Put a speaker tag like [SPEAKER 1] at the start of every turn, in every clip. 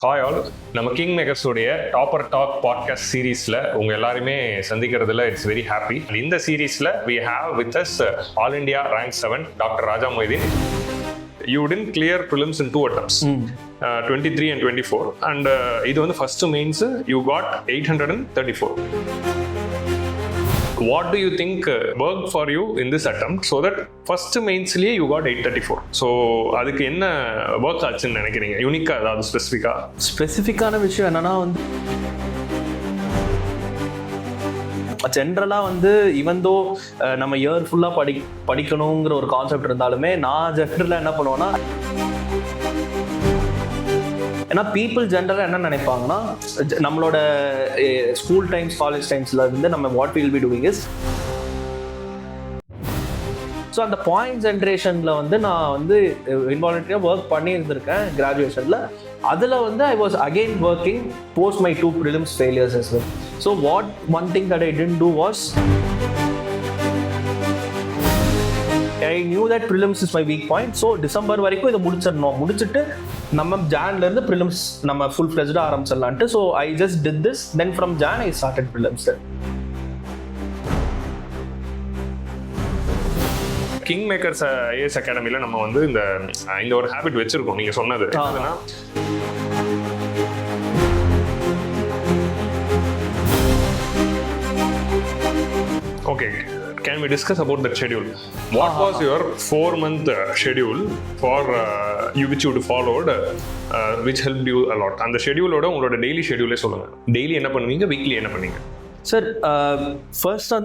[SPEAKER 1] Hi all, நம்ம king மேக்கர்ஸோடைய topper talk podcast சீரீஸில் உங்கள் எல்லாருமே சந்திக்கிறதுல இட்ஸ் வெரி ஹாப்பி. இந்த சீரீஸில் we have with us all India rank 7 doctor Raja Moideen. You didn't clear prelims in 2 attempts, 23 and 24, and இது வந்து first mains you got 834. What do you think worked for you in this attempt so that first mainsலயே you got 834? So அதுக்கு என்ன work ஆச்சுன்னு நினைக்கிறீங்க? யூனிக்கா அதாவது ஸ்பெசிஃபிக்கான
[SPEAKER 2] விஷயம் என்னன்னா வந்து ஜென்ரலாக வந்து இவந்தோ நம்ம இயர் ஃபுல்லாக படிக்கணுங்கிற ஒரு கான்செப்ட் இருந்தாலுமே நான் ஜென்ரலாக என்ன பண்ணுவேன்னா, ஏன்னா பீப்புள் ஜென்ரலாக என்ன நினைப்பாங்கன்னா, நம்மளோட ஸ்கூல் டைம்ஸ் காலேஜ் டைம்ஸில் இருந்து நம்ம what will be doing is, so அந்த பாயிண்ட் ஜென்ரேஷனில் வந்து நான் வந்து இன்வாலண்டரியாக ஒர்க் பண்ணியிருந்திருக்கேன் கிராஜுவேஷனில். அதில் வந்து I was again working post my 2 prelims failures as well. So one thing that I didn't do was I knew that prelims is my weak point. So December வரைக்கும் இதை முடிச்சுட்டு நம்ம ஜான்லேருந்து prelims நம்ம ஃபுல் ஃப்ளெஜ்டாக ஆரம்பிச்சிடலான்ட்டு. So I just did this. Then from John I started prelims.
[SPEAKER 1] King Makers IAS அகாடமியில் நம்ம வந்து இந்த ஒரு ஹேபிட் வச்சிருக்கோம். நீங்கள் சொன்னது அதுனா okay, can we discuss about the schedule? What was your 4-month schedule for which you followed, which helped you a lot? And the schedule oda ungaloda daily schedule solunga. Daily enna பண்ணுவீங்க, weekly enna பண்ணுவீங்க?
[SPEAKER 2] Sir, first on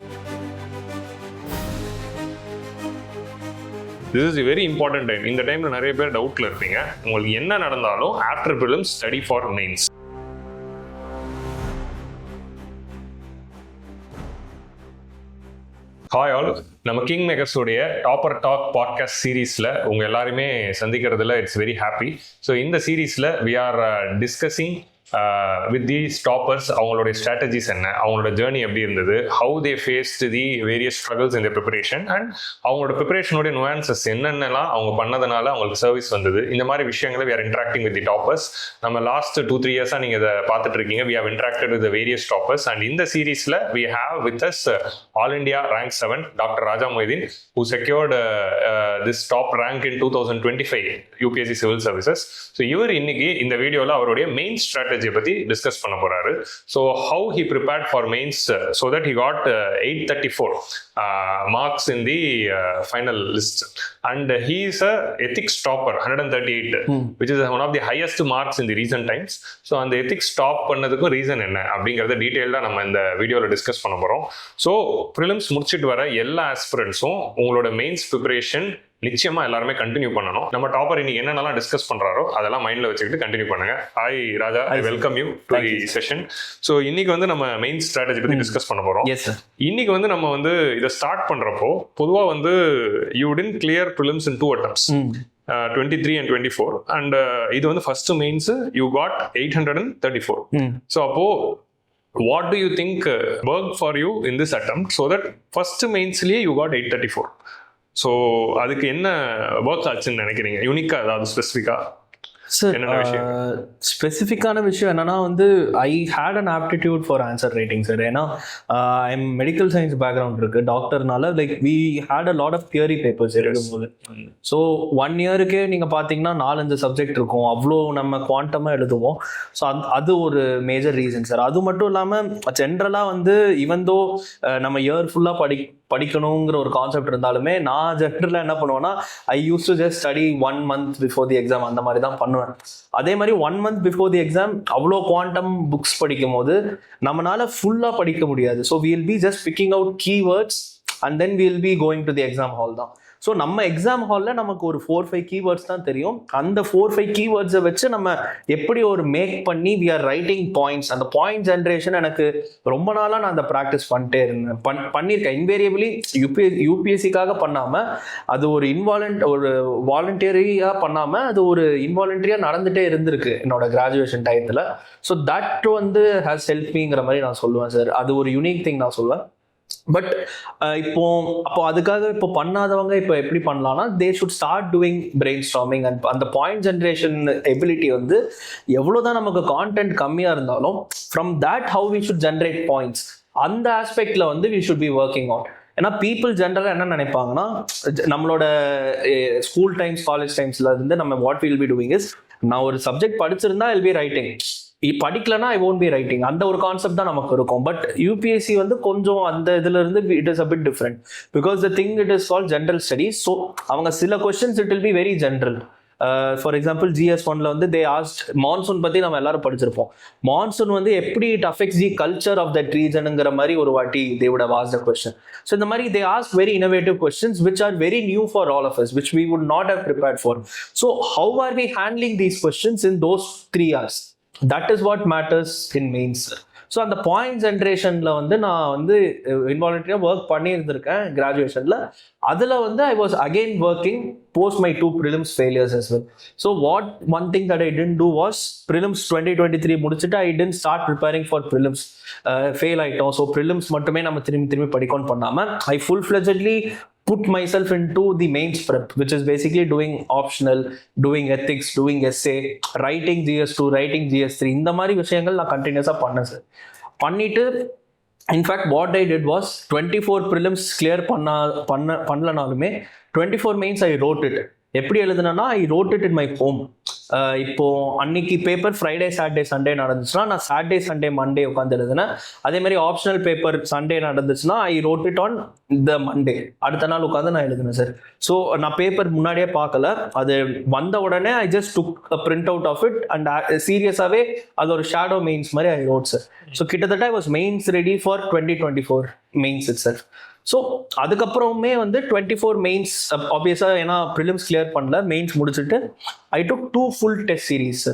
[SPEAKER 1] this is a very important time. இந்த டைம்ல நிறைய பேர் டவுட்ல இருப்பீங்க. உங்களுக்கு என்ன நடந்தாலும் after prelims study for mains. Hi all, நம்ம கிங் மேக்கர்ஸோடைய டாப்பர் டாக் பாட்காஸ்ட் சீரீஸில் உங்கள் எல்லாருமே சந்திக்கிறதுல இட்ஸ் வெரி ஹாப்பி. ஸோ இந்த சீரீஸில் we are discussing with these toppers அவங்களுடைய ஸ்ட்ராட்டஜிஸ் என்ன, அவங்களோட ஜேர்னி எப்படி இருந்தது, how they faced the various struggles in the preparation, and அவங்களோட ப்ரிப்பரேஷனுடைய நுவான்சஸ் என்னென்னலாம் அவங்க பண்ணதுனால அவங்களுக்கு சர்வீஸ் வந்தது. இந்த மாதிரி விஷயங்களை we are interacting with the toppers. நம்ம லாஸ்ட் 2-3 இயர்ஸாக நீங்கள் இதை பார்த்துட்டு இருக்கீங்க. We have interacted with various toppers, and இந்த சீரீஸில் we have with us all India rank 7 doctor Raja Moideen, who secured this top rank in 2025 UPSC Civil Services. So இவர் இன்னைக்கு இந்த வீடியோவில் அவருடைய மெயின் ஸ்ட்ராட்டஜி பத்தி டிஸ்கஸ் பண்ண போறாரு. So how he prepared for mains so that he got 834 marks in the final list, and he is a ethics topper 138, which is one of the highest marks in the recent times. So அந்த ethics top பண்ணதுக்கு reason என்ன அப்படிங்கறத டீடைலா நம்ம இந்த வீடியோல discuss பண்ண போறோம். So prelims முடிச்சிட்டு வர எல்லா ஆஸ்பிரண்ட்ஸும் உங்களோட மெயின்ஸ் ப்ரிப்பரேஷன் நிச்சயமா எல்லாருமே கண்டினியூ பண்ணணும். நம்ம டாப்பர் இன்னைக்கு என்னென்னலாம் டிஸ்கஸ் பண்றாரோ அதெல்லாம் மைண்ட்ல வச்சுக்கிட்டு கண்டினியூ பண்ணுங்க. Hi Raja, I welcome you to the session. So இன்னைக்கு வந்து நம்ம மெயின் ஸ்ட்ராட்டஜி பத்தி டிஸ்கஸ் பண்ண போறோம். இன்னைக்கு வந்து நம்ம வந்து இதை ஸ்டார்ட் பண்றப்போ பொதுவா வந்து you didn't clear prelims in 2 attempts, 23 and 24, and இது வந்து first mains you got 834. So அப்போ what do you think worked for you in this attempt so that first mainsலயே you got 834? So அதுக்கு என்ன ஒர்க் ஆச்சுன்னு நினைக்கிறீங்க? யூனிக்கா அதாவது
[SPEAKER 2] ஸ்பெசிஃபிக்கான விஷயம் என்னன்னா வந்து I had an aptitude for answer writing sir. ஏன்னா ஐம் மெடிக்கல் சயின்ஸ் பேக்ரவுண்ட் இருக்கு, டாக்டர்னால like we had a lot of theory papers எழுதும்போது. ஸோ 1 இயருக்கே நீங்கள் பார்த்தீங்கன்னா 4-5 சப்ஜெக்ட் இருக்கும், அவ்வளோ நம்ம குவாண்டமாக எழுதுவோம். ஸோ அது ஒரு மேஜர் ரீசன் சார். அது மட்டும் இல்லாமல் ஜென்ரலாக வந்து இவந்தோ நம்ம இயர் ஃபுல்லாக படிக்கணுங்கிற ஒரு கான்செப்ட் இருந்தாலுமே நான் ஜென்ரலாக என்ன பண்ணுவேன்னா, I use to just study 1 month before the exam, அந்த மாதிரி தான் பண்ணுவேன். அதே மாதிரி 1 month பிஃபோர் தி எக்ஸாம் அவ்வளோ குவாண்டம் புக்ஸ் படிக்கும் போது நம்மளால ஃபுல்லாக படிக்க முடியாது. So we will be just picking out keywords and then we will be going to the exam hall தான். ஸோ நம்ம எக்ஸாம் ஹாலில் நமக்கு ஒரு 4-5 கீவேர்ட்ஸ் தான் தெரியும். அந்த 4-5 கீவேர்ட்ஸை வச்சு நம்ம எப்படி ஒரு மேக் பண்ணி வி ஆர் ரைட்டிங் பாயிண்ட்ஸ். அந்த பாயிண்ட் ஜென்ரேஷன் எனக்கு ரொம்ப நாளாக நான் அந்த ப்ராக்டிஸ் பண்ணிட்டே இருந்தேன், பண்ணியிருக்கேன். இன்வேரியபிளி யூபிஎஸ்சிக்காக பண்ணாமல் அது ஒரு வாலண்டியரியாக பண்ணாமல் அது ஒரு இன்வாலண்டரியாக நடந்துகிட்டே இருந்திருக்கு என்னோட கிராஜுவேஷன் டயத்தில். ஸோ தட் வந்து ஹேஸ் ஹெல்ப் மீங்கிற மாதிரி நான் சொல்லுவேன் சார். அது ஒரு யூனிக் திங் நான் சொல்லுவேன். பட் இப்போ அதுக்காக இப்போ பண்ணாதவங்க இப்போ எப்படி பண்ணலாம்னா they should start doing brainstorming and அந்த பாயிண்ட் ஜென்ரேஷன் எபிலிட்டி வந்து எவ்வளோதான் நமக்கு கான்டென்ட் கம்மியாக இருந்தாலும் from that how we should generate points அந்த ஆஸ்பெக்ட்ல வந்து we should be working on. ஏன்னா பீப்புள் ஜென்ரலாக என்ன நினைப்பாங்கன்னா நம்மளோட ஸ்கூல் டைம்ஸ் காலேஜ் டைம்ஸ்ல இருந்து நம்ம what will be doing is நான் ஒரு சப்ஜெக்ட் படிச்சிருந்தா ஐல் பி ரைட்டிங், படிக்கலனா ஐ ஒன்ட் பி ரைட்டிங், அந்த ஒரு கான்செப்ட் தான் நமக்கு இருக்கும். பட் யூபிஎஸ்சி வந்து கொஞ்சம் அந்த இதுல இருந்து it is a bit different because the thing it is call general studies. So அவங்க சில questions it will be very general. For example GS1ல வந்து தே ஆஸ்ட் மான்சூன் பத்தி நம்ம எல்லாரும் படிச்சிருப்போம். மான்சூன் வந்து எப்படி it affects the culture of that ரீஜனுங்கிற மாதிரி ஒரு வாட்டி they would have asked the question. So இந்த மாதிரி they ask very innovative questions which are very new for all of us, which we would not have prepared for. So how are we handling these questions in those 3 hours? That is what matters in mains. So அந்த point ஜென்ரேஷனில் வந்து நான் வந்து இன்வாலண்டரியாக work பண்ணியிருந்திருக்கேன் கிராஜுவேஷனில். அதில் வந்து I was again working post my 2 prelims failures as well. So what one thing that I didn't do was prelims 2023 முடிச்சிட்டு I didn't start preparing for prelims. Fail ஆயிட்டோம். So prelims மட்டுமே நம்ம திரும்பி படிக்கணும் பண்ணாமல் I full-fledgedly put myself into the mains prep, which is basically doing optional, doing ethics, doing essay, writing GS2, writing GS3. இந்த மாதிரி விஷயங்கள் நான் கண்டினியூஸாக பண்ணேன் சார். பண்ணிட்டு in fact what I did was 24 prelims clear பண்ணலனாலுமே 24 மெயின்ஸ் ஐ ரோட் இட். எப்படி எழுதுனா I wrote it in my home. இப்போ அன்னைக்கு பேப்பர் ஃப்ரைடே சாட்டர்டே சண்டே நடந்துச்சுன்னா நான் சாட்டர்டே சண்டே மண்டே உட்காந்து எழுதுனேன். அதே மாதிரி ஆப்ஷனல் பேப்பர் சண்டே நடந்துச்சுன்னா ஐ wrote it on the Monday, அடுத்த நாள் உட்காந்து நான் எழுதுனேன் சார். ஸோ நான் பேப்பர் முன்னாடியே பார்க்கல, அது வந்த உடனே I just took a print out of it and சீரியஸாகவே அது ஒரு ஷேடோ மெயின்ஸ் மாதிரி ஐ ரோட் சார். ஸோ கிட்டத்தட்ட I was mains ready for 2024 mains it self. So அதுக்கப்புறமே வந்து 24 மெயின்ஸ் ஆப்வியஸாக ஏன்னா ப்ரிலிம்ஸ் கிளியர் பண்ணல, மெயின்ஸ் முடிச்சுட்டு I took 2 full test series.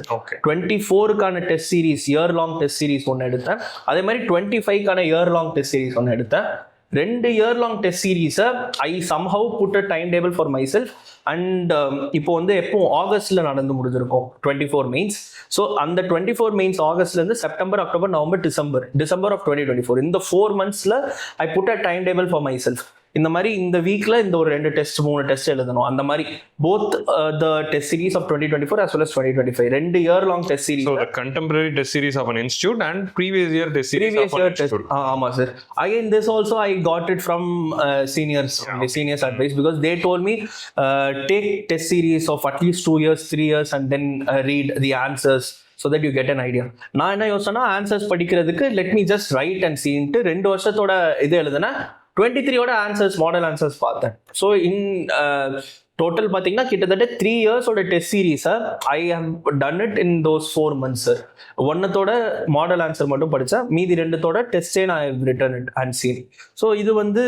[SPEAKER 2] 24க்கான test series year long test series ஒன்று எடுத்தேன். அதே மாதிரி 25க்கான இயர் லாங் டெஸ்ட் சீரீஸ் ஒன்று எடுத்தேன். 2 இயர் லாங் டெஸ்ட் சீரீஸை I somehow put a time table for myself. And இப்போ வந்து எப்போ ஆகஸ்ட்ல நடந்து முடிஞ்சிருக்கும் 24 மெயின்ஸ். ஸோ அந்த 24 மெயின்ஸ் ஆகஸ்ட்லேருந்து September, October, November, December of 2024 இந்த 4 months I put a time table for myself. இந்த மாதிரி இந்த வீக்ல இந்த ஒரு 2 டெஸ்ட் 3 டெஸ்ட் எழுதணும். அந்த மாதிரி both the test series of 2024 as well as 2025 2 year long test series.
[SPEAKER 1] So the contemporary test series of an institute and previous year test series of an institute.
[SPEAKER 2] ஆமா sir. Again this also I got it from seniors, seniors advice, because they told me take test series of at least 2 years 3 years and then read the answers so that you get an idea. நான் என்ன யோசனை, answers படிக்கிறதுக்கு let me just write and see ன்ட்டு 2 வருஷத்தோட இது எழுதுனா 23 answers model answers பார்த்தேன். So in total பார்த்தீங்கன்னா கிட்டத்தட்ட 3 இயர்ஸோட டெஸ்ட் சீரீஸை I have done it in those 4 months sir. 1த்தோட மாடல் ஆன்சர் மட்டும் படித்தேன், மீதி 2த்தோட டெஸ்டே நான் written it and seen. So இது வந்து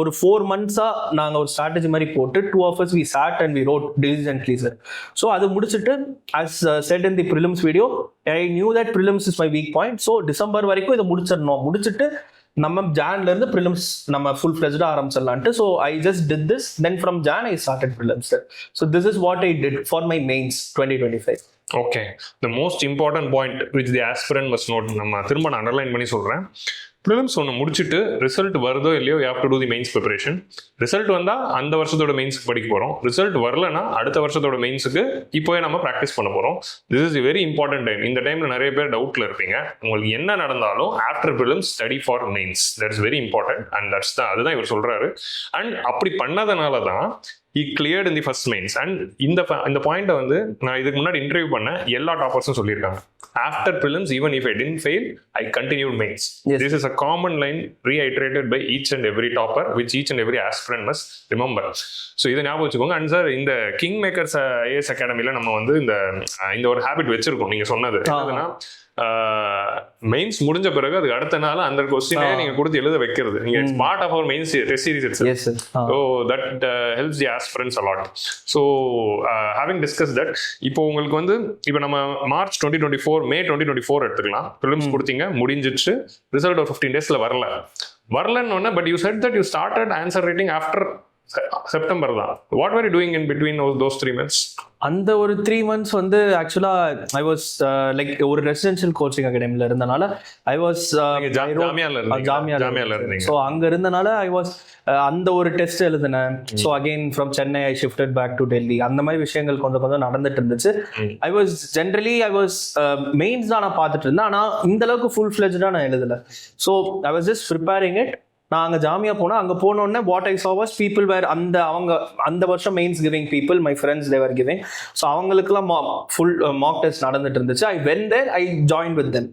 [SPEAKER 2] ஒரு 4 months நாங்கள் ஒரு ஸ்ட்ராட்டஜி மாதிரி போட்டு 2 of us we sat and we wrote diligently sir. So அது முடிச்சுட்டு as said in the prelims video, I knew that prelims is my weak point. So December வரைக்கும் இதை முடிச்சுட்டு நம்ம ஜான்ல இருந்து ப்ரிலிம்ஸ் நம்ம ஃபுல் ஃப்ளெஜ்டா ஆரம்பிச்சிடலான்ட்டு. So I just did this, then from John I started prelims. So this is what I did for my mains 2025.
[SPEAKER 1] Okay, the most important point which the aspirant must note, நம்ம திரும்ப நான் underline பண்ணி சொல்கிறேன். Prelims ஒன்று முடிச்சுட்டு result வருதோ இல்லையோ you have to do the mains preparation. Result வந்தால் அந்த வருஷத்தோட மெயின்ஸ்க்கு படிக்க போகிறோம். ரிசல்ட் வரலன்னா அடுத்த வருஷத்தோட மெயின்ஸுக்கு இப்போவே நம்ம ப்ராக்டிஸ் பண்ண போகிறோம். This is very important time. இந்த டைமில் நிறைய பேர் டவுட்டில் இருப்பீங்க. உங்களுக்கு என்ன நடந்தாலும் after prelims study for mains, that is very important. And அதுதான் இவர் சொல்கிறாரு. அண்ட் அப்படி பண்ணதுனால தான் he cleared in the first mains. And இந்த பாயிண்ட்டை வந்து நான் இதுக்கு முன்னாடி இன்டர்வியூ பண்ண எல்லா டாப்பர்ஸும் சொல்லியிருக்காங்க. After prelims, even if I didn't fail, I continued mains. Yes. This is a common line reiterated by each and every topper, which each and every aspirant must remember. So இதை ஞாபகம் வச்சுக்கோங்க. And sir, இந்த king Makers IAS அகாடமியில் நம்ம வந்து இந்த ஒரு habit வச்சிருக்கோம். நீங்கள் சொன்னது என்னதுன்னா, மெயின்ஸ் முடிஞ்ச பிறகு அதுக்கு அடுத்த நாள் அந்த கொஸ்டினே நீங்க கொடுத்து எழுத வைக்கிறது. நீங்க part of our mains test series it's. So that helps the aspirants a lot. So having discussed that, இப்போ உங்களுக்கு வந்து இப்போ நம்ம மார்ச் 2024 மே 2024 எடுத்துக்கலாம். ப்ரிலிம்ஸ் கொடுத்தீங்க, முடிஞ்சிச்சு. ரிசல்ட் ஒரு 15 daysல வரலன்னு. But you said that you started answer writing after September தான். What are you doing in between those 3 months?
[SPEAKER 2] அந்த ஒரு 3 months வந்து ஆக்சுவலா ஐ வாஸ் லைக் ஒரு ரெசிடென்ஷியல் கோச்சிங் அகாடமில இருந்தனால ஐ வாஸ்
[SPEAKER 1] ஜாமியால இருந்தீங்க.
[SPEAKER 2] ஸோ அங்க இருந்தனால ஐ வாஸ் அந்த ஒரு டெஸ்ட் எழுதினேன். So again from Chennai I shifted back to Delhi. அந்த மாதிரி விஷயங்கள் கொஞ்சம் கொஞ்சம் நடந்துட்டு இருந்துச்சு. ஐ வாஸ் மெயின்ஸ் தான் நான் பார்த்துட்டு இருந்தேன். ஆனால் இந்த அளவுக்கு ஃபுல் ஃபிளெஜ்டாக நான் எழுதலை. So I was just preparing it. நான் அங்கே ஜாமியா போனேன். அங்கே போனோடனே வாட் ஐ சா வாஸ் பீப்புள் வேர் அவங்க அந்த வருஷம் mains giving people my friends they were giving. So அவங்களுக்குலாம் ஃபுல் மாக் டெஸ்ட் நடந்துட்டு இருந்துச்சு. I went there I join with them.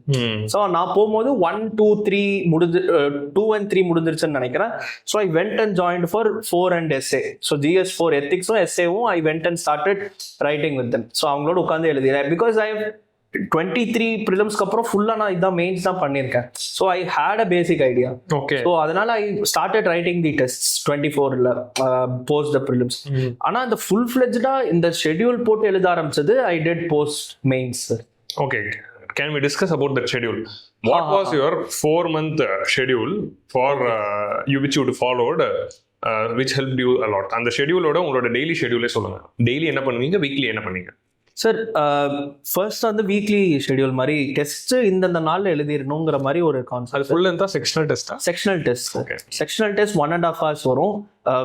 [SPEAKER 2] So நான் போகும்போது 1, 2, 3 2 and 3 முடிஞ்சிருச்சுன்னு நினைக்கிறேன். So I went and join for 4 and essay. So GS4 எத்திக்ஸும் எஸ்ஏவும் I went and started writing with them. So அவங்களோட உட்காந்து எழுதினேன். பிகாஸ் ஐ 23 ப்ரிலிம்ஸ்க்கு அப்புறம் ஃபுல்லா நான் இதான் மெயின்ஸ் தான் பண்ணியிருக்கேன். So I had a basic idea.
[SPEAKER 1] Okay.
[SPEAKER 2] So அதனால I started writing the test 24ல போஸ்ட் த ப்ரிலிம்ஸ். ஆனால் இந்த ஃபுல் ஃபிளெஜ்டா இந்த ஷெட்யூல் போட்டு எழுத ஆரம்பிச்சது I did post mains.
[SPEAKER 1] Okay. Can we discuss about that schedule? What was your 4-month schedule for which you followed, which helped you a lot? அந்த ஷெட்யூலோட உங்களோட டெய்லி ஷெட்யூலே சொல்லுங்க. டெய்லி என்ன பண்ணுவீங்க, வீக்லி என்ன பண்ணுவீங்க?
[SPEAKER 2] சார் ஃபர்ஸ்ட் வந்து வீக்லி ஷெட்யூல் மாதிரி test இந்தந்த நாளில் எழுதிடணுங்கிற மாதிரி ஒரு கான்செப்ட்.
[SPEAKER 1] ஃபுல் லென்த்தா செக்ஷனல் டெஸ்டா?
[SPEAKER 2] Sectional test. Sectional test 1.5 hours வரும்.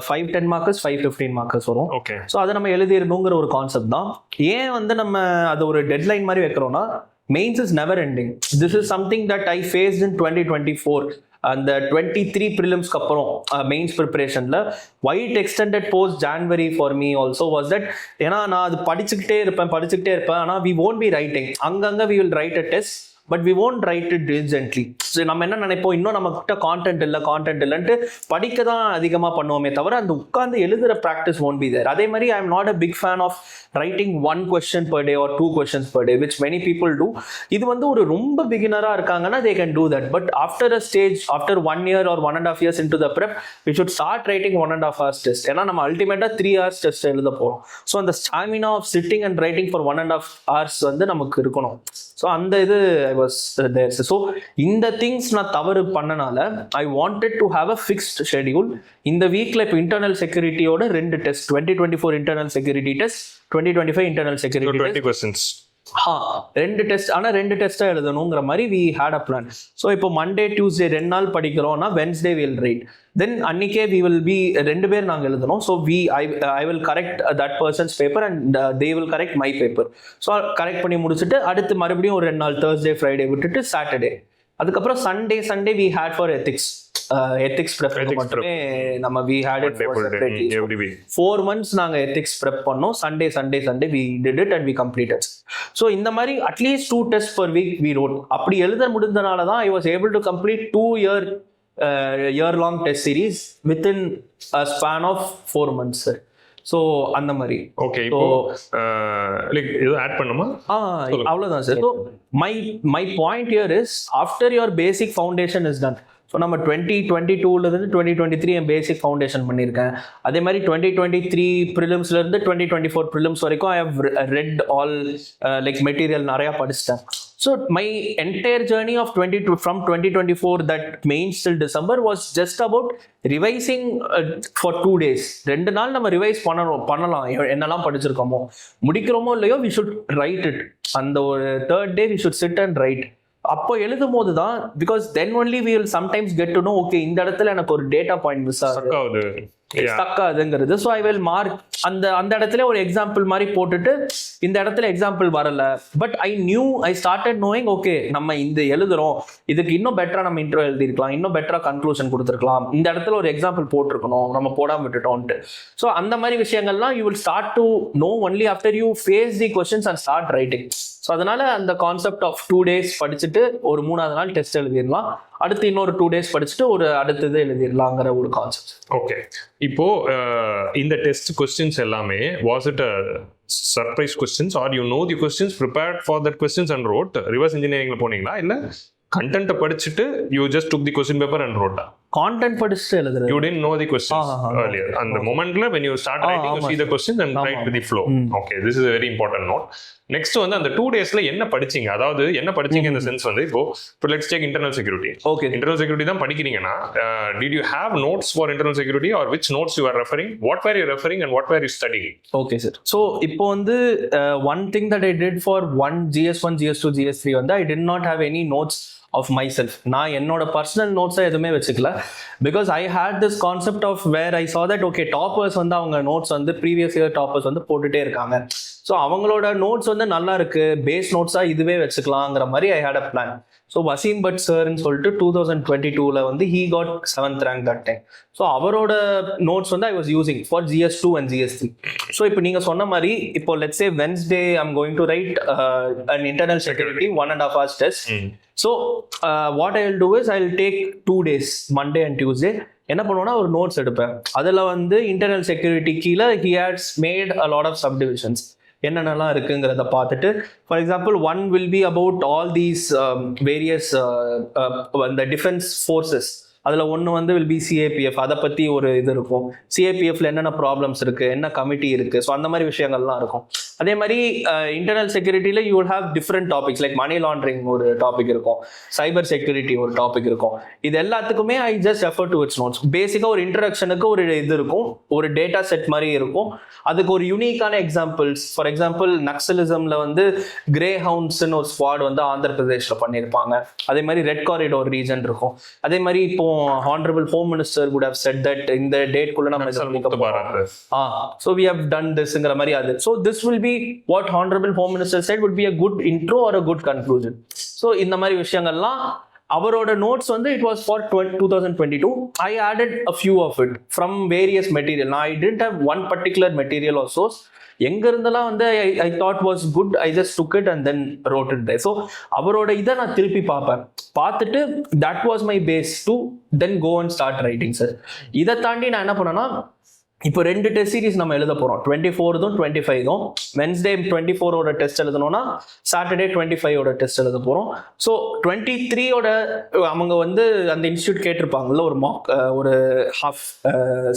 [SPEAKER 2] 5 10 மார்க்கர்ஸ் 5 15 மார்க்கர்ஸ் வரும்.
[SPEAKER 1] ஓகே.
[SPEAKER 2] ஸோ அதை நம்ம எழுதிடணுங்கிற ஒரு கான்செப்ட் தான். ஏன் வந்து நம்ம அது ஒரு டெட்லைன் மாதிரி வைக்கிறோம்னா mains is never ending. This is something that I faced in 2024. அந்த 23 ப்ரிலிம்ஸ்க்கு அப்புறம் மெயின்ஸ் ப்ரிப்பரேஷனில் white extended post January for me also was that. ஏன்னா நான் அது படிச்சுக்கிட்டே இருப்பேன். ஆனால் வி ஓன்ட் பி ரைட்டிங். அங்கங்கே we will write a test but we won't write it diligently. So நம்ம என்ன நினைப்போம், இன்னும் நம்ம கிட்ட கான்டென்ட் இல்லைன்ட்டு படிக்க தான் அதிகமாக பண்ணுவோமே தவிர அந்த உட்காந்து எழுதுகிற ப்ராக்டிஸ் ஓன்ட் பி தேர். அதே மாதிரி I am not a big fan of writing 1 question per day or 2 questions per day, which many people do. இது வந்து ஒரு ரொம்ப பிகினராக இருக்காங்கன்னா they can do that. But after a stage, after 1 year or 1.5 years into the prep, we should start writing 1.5 hours test. ஏன்னா நம்ம அல்டிமேட்டாக 3 hours test எழுத போகிறோம். ஸோ அந்த stamina of sitting and writing for 1.5 hours வந்து நமக்கு இருக்கணும். So அந்த இது ஐ வாஸ் தேர். ஸோ இந்த திங்ஸ் நான் தவறு பண்ணனால I wanted to have a fixed schedule. இந்த வீக்ல இப்போ இன்டர்னல் செக்யூரிட்டியோட 2 test, 2024 internal security test, 2025 internal security
[SPEAKER 1] 20 questions.
[SPEAKER 2] 2 test. ஆனால் 2 டெஸ்ட்டாக எழுதணுங்கிற மாதிரி we had a plan. So இப்போ மண்டே டியூஸ்டே 2 நாள் படிக்கிறோம்னா வென்ஸ்டே வில் ரைட். தென் அன்னைக்கே வி வில் பி 2 பேர் நாங்கள் எழுதணும். So I will correct that persons paper and they will correct my paper. So correct பண்ணி முடிச்சுட்டு அடுத்து மறுபடியும் ஒரு 2 நாள் Thursday Friday விட்டுட்டு சாட்டர்டே. அதுக்கப்புறம் Sunday we had for ethics prep மட்டுமே நம்ம we had it for separately. 4 months நாங்க எத்திக்ஸ் ப்ரெப் பண்ணோம். Sunday we did it and we completed. So இந்த மாதிரி at least 2 tests per week we wrote. அப்படி எழுத முடிஞ்சனால தான் I was able to complete 2 year long test series within a span of 4 months. So அந்த மாதிரி.
[SPEAKER 1] Okay. இப்போ லைக் இது ஆட் பண்ணுமா?
[SPEAKER 2] அவ்வளோதான் sir. So my point here is after your basic foundation is done. So நம்ம 2022 2023 என் பேசிக் foundation பண்ணியிருக்கேன். அதே மாதிரி 2023 ப்ரிலிம்ஸ்லேருந்து 2024 ப்ரிலிம்ஸ் வரைக்கும் I have read all like material நிறையா படிச்சிட்டேன். So my entire journey of 2024 that mains till December was just about revising for 2 days. 2 நாள் நம்ம revise பண்ணலாம் என்னெல்லாம் படிச்சிருக்கோமோ. முடிக்கிறோமோ இல்லையோ we should write it. அந்த ஒரு 3rd day we should sit and write. அப்போ எழுதும் போது தான் because then only we will sometimes get to know okay இந்த இடத்துல எனக்கு ஒரு டேட்டா பாயிண்ட் மிஸ் ஆகுது, ஸ்டக் ஆகுதுங்கிறது. ஸோ ஐ வில் மார்க் அந்த இடத்துல ஒரு எக்ஸாம்பிள் மாதிரி போட்டுட்டு இந்த இடத்துல எக்ஸாம்பிள் வரல. But I started knowing okay நம்ம இந்த எழுதுறோம், இதுக்கு இன்னும் பெட்டரா நம்ம இன்ட்ரோ எழுதிருக்கலாம், இன்னும் பெட்டரா கன்க்ளூஷன் கொடுத்துருக்கலாம், இந்த இடத்துல ஒரு எக்ஸாம்பிள் போட்டிருக்கணும், நம்ம போடாம விட்டுட்டோம்ட்டு. ஸோ அந்த மாதிரி விஷயங்கள்லாம் you will start to know only after you face the questions and start writing. So அதனால அந்த கான்செப்ட் ஆஃப் 2 days படிச்சுட்டு ஒரு 3ஆவது நாள் டெஸ்ட் எழுதிடலாம், அடுத்து இன்னொரு 2 days படிச்சுட்டு ஒரு அடுத்தது எழுதிடலாங்கிற ஒரு கான்செப்ட்.
[SPEAKER 1] ஓகே. இப்போ இந்த டெஸ்ட் கொஸ்டின்ஸ் எல்லாமே was it surprise questions are you know the questions prepared for that questions and wrote? Reverse இன்ஜினியரிங்ல போனீங்களா இல்ல கண்டென்ட்டை படிச்சுட்டு you just took the question paper and ரோட்டா?
[SPEAKER 2] கான்டென்ட் படிச்சுட்டு எழுதுறது.
[SPEAKER 1] You didn't know the questions earlier. And the momentல when you start writing, you see the questions and write with the flow. Okay, this is a very important note. Next வந்து அந்த 2 daysல என்ன படிச்சீங்க? அதாவது என்ன படிச்சீங்க இந்த சென்ஸ் வந்து இப்போ let's take internal security.
[SPEAKER 2] Okay,
[SPEAKER 1] internal security தான் படிக்கிறீங்கன்னா did you have notes for internal security or which notes you are referring? What were you referring and what were you studying?
[SPEAKER 2] Okay sir. So இப்போ வந்து one thing that I did for GS1 GS2 GS3 வந்து I did not have any notes of myself. நான் என்னோட personal நோட்ஸை எதுவுமே வச்சுக்கல. Because I had this concept of where I saw that okay toppers வந்து அவங்க நோட்ஸ் வந்து previous year toppers வந்து போட்டுட்டே இருக்காங்க. ஸோ அவங்களோட நோட்ஸ் வந்து நல்லா இருக்கு, பேஸ் நோட்ஸாக இதுவே வச்சுக்கலாங்கிற மாதிரி I had a plan. So Waseem Bhat சார்ன்னு சொல்லிட்டு 2022 வந்து he got 7th rank that time. So அவரோட நோட்ஸ் வந்து I was using for GS2 and GS3. So இப்போ நீங்கள் சொன்ன மாதிரி இப்போ let's say Wednesday I'm going to write an internal security 1.5 hours test. So what I will do is I will take 2 days, Monday and Tuesday. என்ன பண்ணுவோன்னா ஒரு notes எடுப்பேன். அதில் வந்து இன்டர்னல் செக்யூரிட்டி கீழே he has made a lot of subdivisions, என்னென்னலாம் இருக்குங்கிறத பார்த்துட்டு, for example one will be about all these various இந்த டிஃபென்ஸ் ஃபோர்ஸஸ். அதில் ஒன்று வந்து வில் பி CAPF, அதை பற்றி ஒரு இது இருக்கும். CAPFல என்னென்ன ப்ராப்ளம்ஸ் இருக்குது, என்ன கமிட்டி இருக்குது, ஸோ அந்த மாதிரி விஷயங்கள்லாம் இருக்கும். அதே மாதிரி இன்டர்னல் செக்யூரிட்டியில் you will have different topics like money laundering ஒரு டாபிக் இருக்கும், சைபர் செக்யூரிட்டி ஒரு டாபிக் இருக்கும். இது எல்லாத்துக்குமே I just refer to its notes. பேசிக்காக ஒரு இன்ட்ரடக்ஷனுக்கு ஒரு இது இருக்கும், ஒரு டேட்டா செட் மாதிரி இருக்கும், அதுக்கு ஒரு யூனிக்கான எக்ஸாம்பிள்ஸ். ஃபார் எக்ஸாம்பிள் நக்சலிசம்ல வந்து கிரே ஹவுண்ட்ஸ்ன்னு ஒரு ஸ்குவாட் வந்து ஆந்திர பிரதேஷ்ல பண்ணியிருப்பாங்க. அதே மாதிரி ரெட் காரிடோர் ரீஜன் இருக்கும். அதே மாதிரி இப்போ honourable home minister would have said that இந்த டேட்குள்ள நம்ம இதை பண்ணிக்க போறோம். So we have done thisங்கிற மாதிரி அது. So this will be what honorable home minister said would be a good intro or a good conclusion. So இந்த மாதிரி விஷயங்கள்லாம் அவரோட நோட்ஸ் வந்து it was for 2022. I added a few of it from various material. Now I didn't have one particular material or source. எங்க இருந்தெல்லாம் வந்து I thought was good, I just took it and then wrote it there. So அவரோட இதை நான் திருப்பி பார்ப்பேன், பார்த்துட்டு that was my base to then go and start writing sir. இதை தாண்டி நான் என்ன பண்ணேன்னா, இப்போ 2 டெஸ்ட் சீரிஸ் நம்ம எழுத போகிறோம், 24ம் 25ம். வென்ஸ்டே 24ஓட டெஸ்ட் எழுதணும்னா சாட்டர்டே 25ஓட டெஸ்ட் எழுத போகிறோம். ஸோ 23ஓட அவங்க வந்து அந்த இன்ஸ்டியூட் கேட்டிருப்பாங்கல்ல ஒரு மார்க், ஒரு ஹாஃப்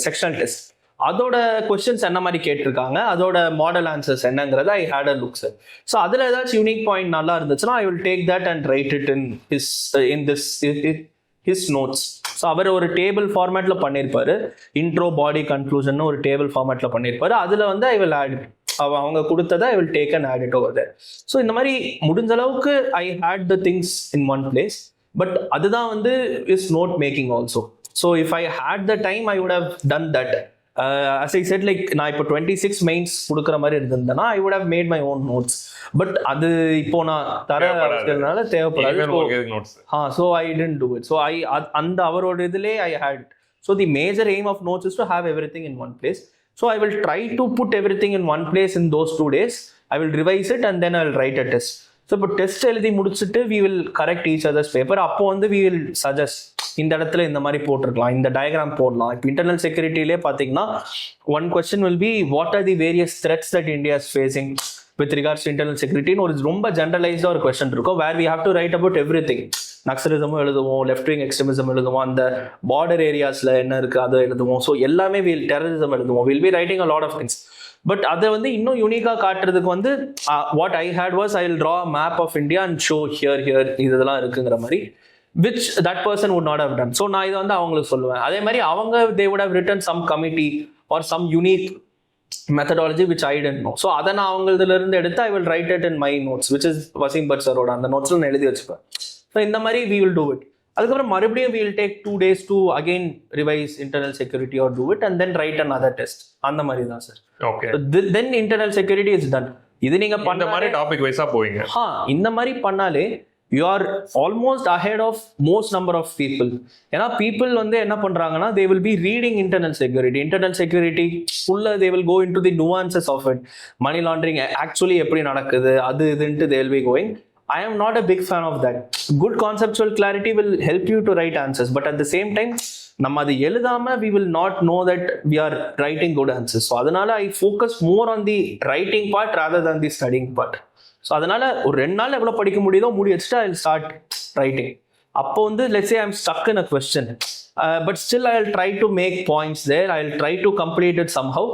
[SPEAKER 2] செக்ஷனல் டெஸ்ட், அதோட கொஸ்டின்ஸ் என்ன மாதிரி கேட்டிருக்காங்க, அதோட மாடல் ஆன்சர்ஸ் என்னங்கிறத I had a look sir. So அதில் ஏதாச்சும் யூனிக் பாயிண்ட் நல்லா இருந்துச்சுன்னா I will take that and write it in his notes. So அவர் ஒரு டேபிள் ஃபார்மேட்டில் பண்ணியிருப்பாரு, இன்ட்ரோ பாடி கன்க்ளூஷன் ஒரு டேபிள் ஃபார்மேட்டில் பண்ணியிருப்பாரு. அதில் வந்து ஐ வில் ஆட் அவங்க கொடுத்ததை I will take and add it over there. So இந்த மாதிரி முடிஞ்ச அளவுக்கு I had the things in one place. But அதுதான் வந்து is note making also. So if I had the time I would have done that. as I said, like நான் இப்போ 26 mains கொடுக்குற மாதிரி இருந்திருந்தேன்னா I would have made my own notes. But அது இப்போ நான் தரனால தேவைப்படாது. So I didn't do it. So அந்த அவரோட இதுலே I had. So the major aim of notes is to have everything in one place. So I will try to put everything in one place in those 2 days. I will revise it and then I will write a test. So இப்போ test எழுதி முடிச்சுட்டு we will correct each other's paper. அப்போ வந்து we will suggest இந்த இடத்துல இந்த மாதிரி போட்டிருக்கலாம், இந்த டயக்ராம் போடலாம். இப்போ இன்டர்னல் செக்யூரிட்டிலே பார்த்தீங்கன்னா one question will be what are the various threats that India is facing with regards to internal செக்யூரிட்டின்னு ஒரு ரொம்ப ஜென்ரலைஸ்டாக ஒரு கொஸ்டின் இருக்கும். Where we have to write about everything. நக்சலிசமும் எழுதுவோம், லெஃப்ட் விங் எக்ஸ்ட்ரீமிசம் எழுதுவோம், அந்த பார்டர் ஏரியாஸில் என்ன இருக்குது அதை எழுதுவோம். ஸோ எல்லாமே டெரரிசம் எழுதுவோம். Will be writing a lot of things. But அதை வந்து இன்னும் யூனிக்காக காட்டுறதுக்கு வந்து what I had was I will draw map of India and show here இதெல்லாம் இருக்குங்கிற மாதிரி, which that person would not have done. So நான் இதை வந்து அவங்களுக்கு சொல்லுவேன். அதே மாதிரி அவங்க they would have written some committee or some unique methodology which I didn't know. So அதை நான் அவங்களதுலேருந்து எடுத்து I will write it in my notes, which is Waseem Bhat சரோட அந்த நோட்ஸில் நான் எழுதி வச்சுப்பேன். ஸோ இந்த மாதிரி we will do it. அதுக்கப்புறம் மறுபடியும் we will take 2 days to again revise internal security or do it and then write another test. அந்த மாதிரி தான் sir.
[SPEAKER 1] Okay.
[SPEAKER 2] So then internal security is done. இது நீங்க பண்ண
[SPEAKER 1] மாதிரி டாபிக் வைஸா போவீங்க.
[SPEAKER 2] இந்த மாதிரி பண்ணாலே you are almost ahead of most number of people. ஏன்னா people வந்து என்ன பண்றாங்கன்னா they will be reading internal security full they will go into the nuances of it. Money laundering actually எப்படி நடக்குது அது இதுன்ட்டு they will be going. I am not a big fan of that. Good conceptual clarity will help you to write answers, but at the same time நம்ம அது எழுதாம we will not know that we are writing good answers. So அதனால I focus more on the writing part rather than the studying part. So அதனால ஒரு 2 நாள் எவ்வளோ படிக்க முடியுதோ முடி வச்சுட்டு ஐ வில் ஸ்டார்ட் ரைட்டிங். அப்போ வந்து let's say I'm stuck in a question, but still I'll try to make points there, I'll try to complete it somehow.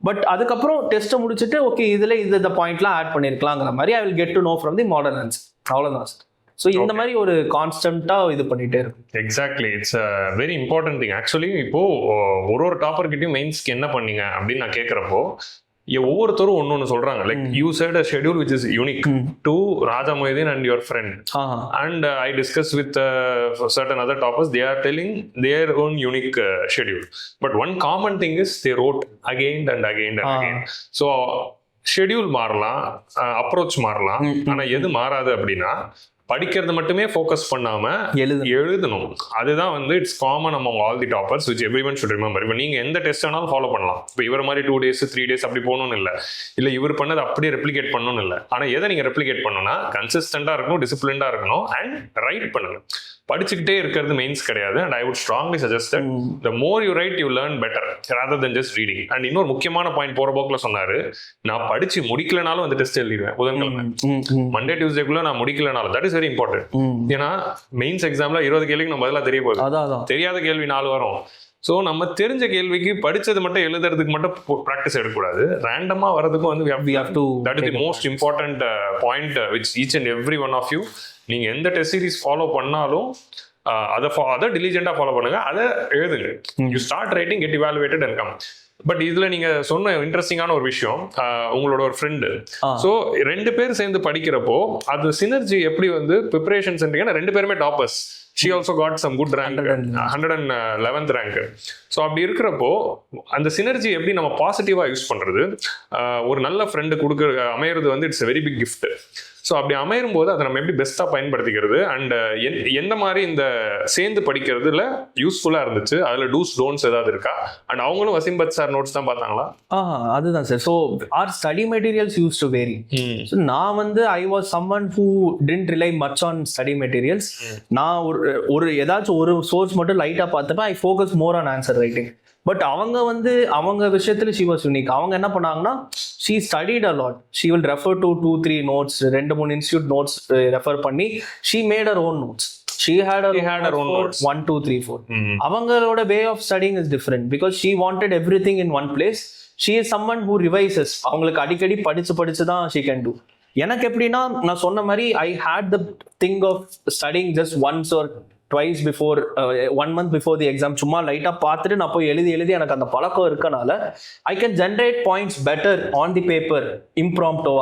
[SPEAKER 2] But அதுக்கப்புறம் டெஸ்ட்டை முடிச்சுட்டு ஓகே இதில் இந்த பாயிண்ட்லாம் ஆட் பண்ணியிருக்கலாங்கிற மாதிரி I will get to know from the modern answer. அவ்வளோதான் sir. So இந்த மாதிரி ஒரு கான்ஸ்டன்ட்டாக இது பண்ணிகிட்டே இருக்கும்.
[SPEAKER 1] Exactly, it's a very important thing. Actually இப்போ ஒரு டாப்பர்கிட்டையும் மெயின்ஸ்க்கு என்ன பண்ணீங்க அப்படின்னு நான் கேட்குறப்போ ஒவ்வொருத்தரும் ஒன்று சொல்றாங்க. Like you said a schedule which is unique to Raja Moideen and your friend, and I discuss with certain other toppers, they are telling their own unique schedule, but one common thing is they wrote again and again and again. So schedule மாறலாம், approach மாறலாம், ஆனா எது மாறாது அப்படின்னா படிக்கிறது மட்டுமே focus பண்ணாம எழுதணும். அதுதான் வந்து it's common among all the toppers which everyone should remember. இப்போ நீங்க எந்த டெஸ்ட் வேணாலும் ஃபாலோ பண்ணலாம். இப்போ இவர் மாதிரி 2 days 3 days அப்படி போகணும்னு இல்லை இவர் பண்ணது அப்படியே ரெப்ளிகேட் பண்ணணும்னு இல்லை. ஆனால் எதை நீங்க ரெப்ளிகேட் பண்ணணும்னா கன்சிஸ்டண்டா இருக்கணும், டிசிப்ளின்டா இருக்கணும், அண்ட் ரைட் பண்ணுங்க. படிச்சுக்கிட்டே இருக்கிறது மெயின்ஸ் கிடையாது. And I would strongly suggest that the more you right you learn better rather then just reading. And இன்னொரு முக்கியமான பாயிண்ட் போற போக்கில் சொன்னாரு, நான் படிச்சு முடிக்கலனாலும் அந்த டெஸ்ட் எழுதிடுவேன். புதன்கிழமை மண்டே டியூஸ்டேக்குள்ள நான் முடிக்கலனாலும் தட் இஸ் வெரி இம்பார்ட்டன்ட். ஏன்னா மெயின்ஸ் எக்ஸாம்ல 20 கேள்விக்கு நம்ம பதிலாக தெரிய போகுது, தெரியாத கேள்வி 4 வரும். ஸோ நம்ம தெரிஞ்ச கேள்விக்கு படிச்சது மட்டும் எழுதுறதுக்கு மட்டும் ப்ராக்டிஸ் எடுக்கக்கூடாது. ரேண்டமா வரதுக்கும் வந்து that is the most important point which each and every one of you. நீங்க எந்த டெஸ்ட் சீரிஸ் ஃபாலோ பண்ணாலும் அதை டிலிஜென்டா ஃபாலோ பண்ணுங்க, அதை எழுதுங்க. You start writing, get evaluated and come. But இதுல நீங்க சொன்ன இன்ட்ரெஸ்டிங்கான ஒரு விஷயம், உங்களோட ஒரு ஃப்ரெண்டு, ஸோ 2 பேர் சேர்ந்து படிக்கிறப்போ அது சினர்ஜி எப்படி வந்து ப்ரிப்பரேஷன் சென்றீங்கன்னா 2 பேருமே toppers. She also got some good rank, 111th rank. So அப்படி இருக்கிறப்போ அந்த சினர்ஜி எப்படி நம்ம பாசிட்டிவா யூஸ் பண்றது, ஒரு நல்ல ஃப்ரெண்டு அமையிறது வந்து it's very big gift. So அப்படி அமையும் போது அதை நம்ம எப்படி பெஸ்ட்டாக பயன்படுத்திக்கிறது, அண்ட் எந்த மாதிரி இந்த சேர்ந்து படிக்கிறதுல யூஸ்ஃபுல்லாக இருந்துச்சு, அதில் டூஸ் டோன்ட்ஸ் ஏதாவது இருக்கா? அண்ட் அவங்களும் வசிம்பத் சார் நோட்ஸ் தான் பார்த்தாங்களா?
[SPEAKER 2] அதுதான் sir. So our study materials used to vary. So நான் வந்து I was someone who didn't rely much on study materials. நான் ஒரு ஏதாச்சும் ஒரு சோர்ஸ் மட்டும் லைட்டாக பார்த்தப்ப I focus more on answer writing. But அவங்க விஷயத்துல ஷி வாஸ் யூனிக். அவங்க என்ன பண்ணாங்கன்னா she studied a lot. She will refer to 2-3 notes, 2-3 institute notes refer பண்ணி she made her own notes. She had her own notes 1, 2, 3, 4. அவங்களோட way of studying is different because she wanted everything in one place. She is someone who revises. அவங்களுக்கு அடிக்கடி படிச்சு தான் she can do. எனக்கு எப்படின்னா நான் சொன்ன மாதிரி I had the thing of studying just once or twice before 1 month before the exam. சும்மா லைட்டா பார்த்துட்டு நான் போய் எழுதி எனக்கு அந்த பழக்கம் இருக்கனால I can generate points better on the paper impromptu.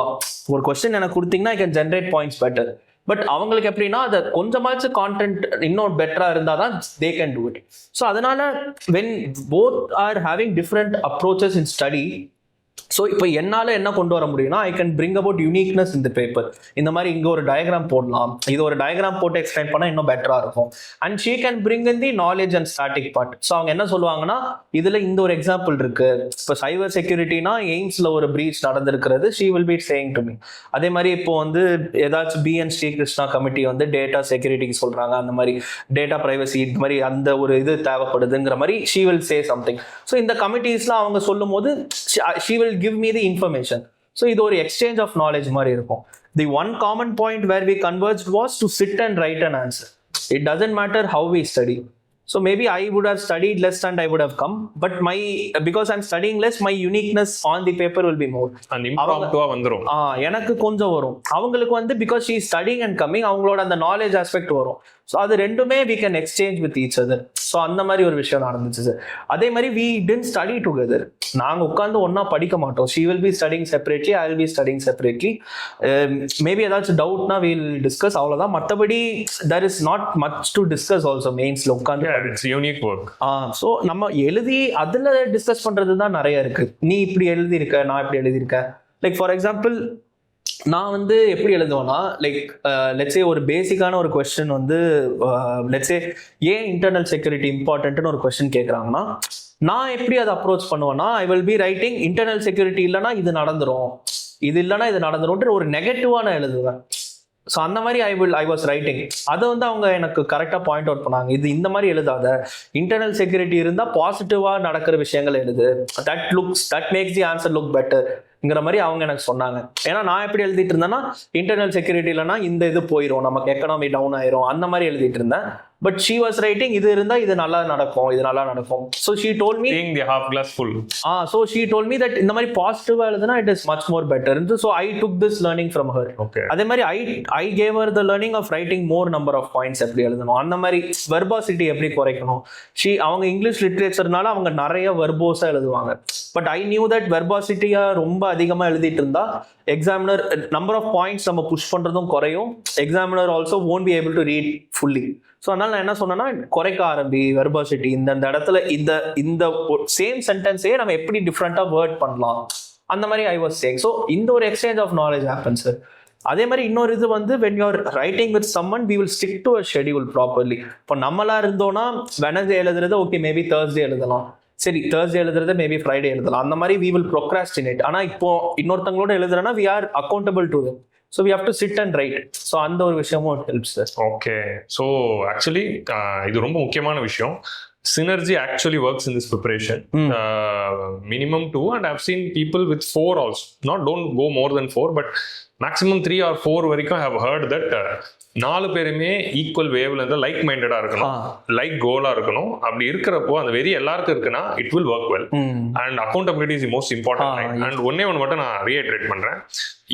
[SPEAKER 2] ஒரு கொஸ்டின் எனக்கு கொடுத்தீங்கன்னா I can generate points better. But அவங்களுக்கு எப்படின்னா அதை கொஞ்சமாச்சும் கான்டென்ட் இன்னும் பெட்டரா இருந்தால் தான் they can do it. So அதனால when both are having different approaches in study, so இப்போ என்னால் என்ன கொண்டு வர முடியும்னா I can bring about uniqueness இந்த பேப்பர். இந்த மாதிரி இங்கே ஒரு டயக்ராம் போடலாம், இது ஒரு டயக்ராம் போட்டு எக்ஸ்பிளைன் பண்ணால் இன்னும் பெட்டராக இருக்கும். And she can bring in the knowledge and static part. So அவங்க என்ன சொல்லுவாங்கன்னா இதில் இந்த ஒரு எக்ஸாம்பிள் இருக்கு, இப்போ சைபர் செக்யூரிட்டினா எய்ம்ஸில் ஒரு பிரீச் நடந்திருக்கிறது, she will be saying to me. அதே மாதிரி இப்போ வந்து ஏதாச்சும் பிஎன் ஸ்ரீகிருஷ்ணா கமிட்டி வந்து டேட்டா செக்யூரிட்டிக்கு சொல்கிறாங்க, அந்த மாதிரி டேட்டா ப்ரைவசி இந்த மாதிரி அந்த ஒரு இது தேவைப்படுதுங்கிற மாதிரி she will say something. So இந்த கமிட்டிஸ்லாம் அவங்க சொல்லும் போது she will give me the information. So இது ஒரு exchange of knowledge மாதிரி இருக்கும். The one common point where we converged was to sit and write an answer. It doesn't matter how we study. So maybe I would have studied less and I would have come, but because I'm studying less, my uniqueness on the paper will be more.
[SPEAKER 1] And impromptu வந்துரும்.
[SPEAKER 2] எனக்கு கொஞ்சம் வரும். அவங்களுக்கு வந்து because she is studying and coming, அவங்களோட அந்த knowledge aspect வரும். So அது ரெண்டுமே we can exchange with each other. So அந்த மாதிரி ஒரு விஷயம் நடந்துச்சு சார். அதே மாதிரி we didn't study together. நாங்கள் உட்காந்து ஒன்றா படிக்க மாட்டோம். she will be studying separately, I will be studying separately. Maybe ஏதாச்சும் டவுட்னா we will discuss, அவ்வளோதான். மற்றபடி there is not much to discuss also மெயின்ஸில் உட்காந்து.
[SPEAKER 1] It's unique work.
[SPEAKER 2] ஸோ நம்ம எழுதி அதில் டிஸ்கஸ் பண்ணுறது தான் நிறைய இருக்கு. நீ இப்படி எழுதியிருக்க, நான் இப்படி எழுதியிருக்கேன். லைக் ஃபார் எக்ஸாம்பிள் நான் வந்து எப்படி எழுதுவேன்னா, லைக் லெட்ஸே ஒரு பேசிக்கான ஒரு கொஸ்டின் வந்து லெட்ஸே ஏன் இன்டர்னல் செக்யூரிட்டி இம்பார்ட்டன்ட்னு ஒரு கொஸ்டின் கேட்குறாங்கன்னா நான் எப்படி அதை அப்ரோச் பண்ணுவேன்னா I will be writing internal security இல்லைனா இது நடந்துரும், இது இல்லைனா இது நடந்துரும்ன்ற ஒரு நெகட்டிவாக நான் எழுதுவேன். ஸோ அந்த மாதிரி ஐ வாஸ் ரைட்டிங். அதை வந்து அவங்க எனக்கு கரெக்டாக பாயிண்ட் அவுட் பண்ணாங்க, இது இந்த மாதிரி எழுதாத, இன்டர்னல் செக்யூரிட்டி இருந்தால் பாசிட்டிவாக நடக்கிற விஷயங்கள் எழுது, that makes the answer look better. ங்கிற மாதிரி அவங்க எனக்கு சொன்னாங்க. ஏன்னா நான் எப்படி எழுதிட்டு இருந்தேன்னா இன்டர்னல் செக்யூரிட்டிலனா இந்த இது போயிடும், நமக்கு எக்கனாமி டவுன் ஆயிரும், அந்த மாதிரி எழுதிட்டு இருந்தேன். பட் ஷீ வாஸ் ரைட்டிங் இது இருந்தா இது நல்லா நடக்கும், இது நல்லா நடக்கும். So she told me
[SPEAKER 1] the half glass full.
[SPEAKER 2] So she told me that இந்த மாதிரி பாசிட்டிவா எழுதுனா it is much more better. So I took this learning from her. அதே மாதிரி I gave her the learning of writing more number of points எப்படி எழுதணும், அந்த மாதிரி வெர்பாசிட்டி எப்படி குறைக்கணும். அவங்க இங்கிலீஷ் லிட்ரேச்சர்னால அவங்க நிறைய வெர்போஸா எழுதுவாங்க. பட் ஐ நியூ தட் வெர்பாசிட்டியா ரொம்ப அதிகமா எழுதிட்டு இருந்தா எக்ஸாமினர் நம்பர் ஆஃப் பாயிண்ட்ஸ் நம்ம புஷ் பண்றதும் குறையும், examiner also won't be able to read fully. So அதனால நான் என்ன சொன்னேன்னா குறைக்க ஆரம்பி வெர்பாசிட்டி. இந்த இடத்துல இந்த சேம் சென்டென்ஸே நம்ம எப்படி டிஃப்ரெண்டா வேர்ட் பண்ணலாம், அந்த மாதிரி ஐ வாஸ் சேயிங். ஸோ இந்த ஒரு exchange of knowledge happen sir. அதே மாதிரி இன்னொரு இது வந்து when you're writing with someone we will stick to a schedule properly. இப்போ நம்மளா இருந்தோம்னா வெனஸ்டே எழுதுறது ஓகே, மேபி தேர்ஸ்டே எழுதலாம், சரி தேர்ஸ்டே எழுதுறது மேபி ஃப்ரைடே எழுதலாம், அந்த மாதிரி we will procrastinate. ஆனா இப்போ இன்னொருத்தங்களோட எழுதுறேன்னா we are accountable to them, so we have to sit and write. so அந்த ஒரு விஷயமும் helps us.
[SPEAKER 1] Okay, so actually இது ரொம்ப முக்கியமான விஷயம். Synergy actually works in this preparation. Minimum 2, and I've seen people with 4 also. Don't go more than 4, but maximum 3 or 4 வரைக்கும் I have heard that 4 பேருமே equal வேவ்ல இருந்து லைக் மைண்டடா இருக்கணும், like Cola இருக்கணும். அப்படி இருக்கிறப்போ அந்த வெறி எல்லாருக்கும் இருக்குன்னா it will work well. And accountability is most important. And ஒன்னே ஒன்று மட்டும் நான் ரீஇட்டரேட் பண்றேன்.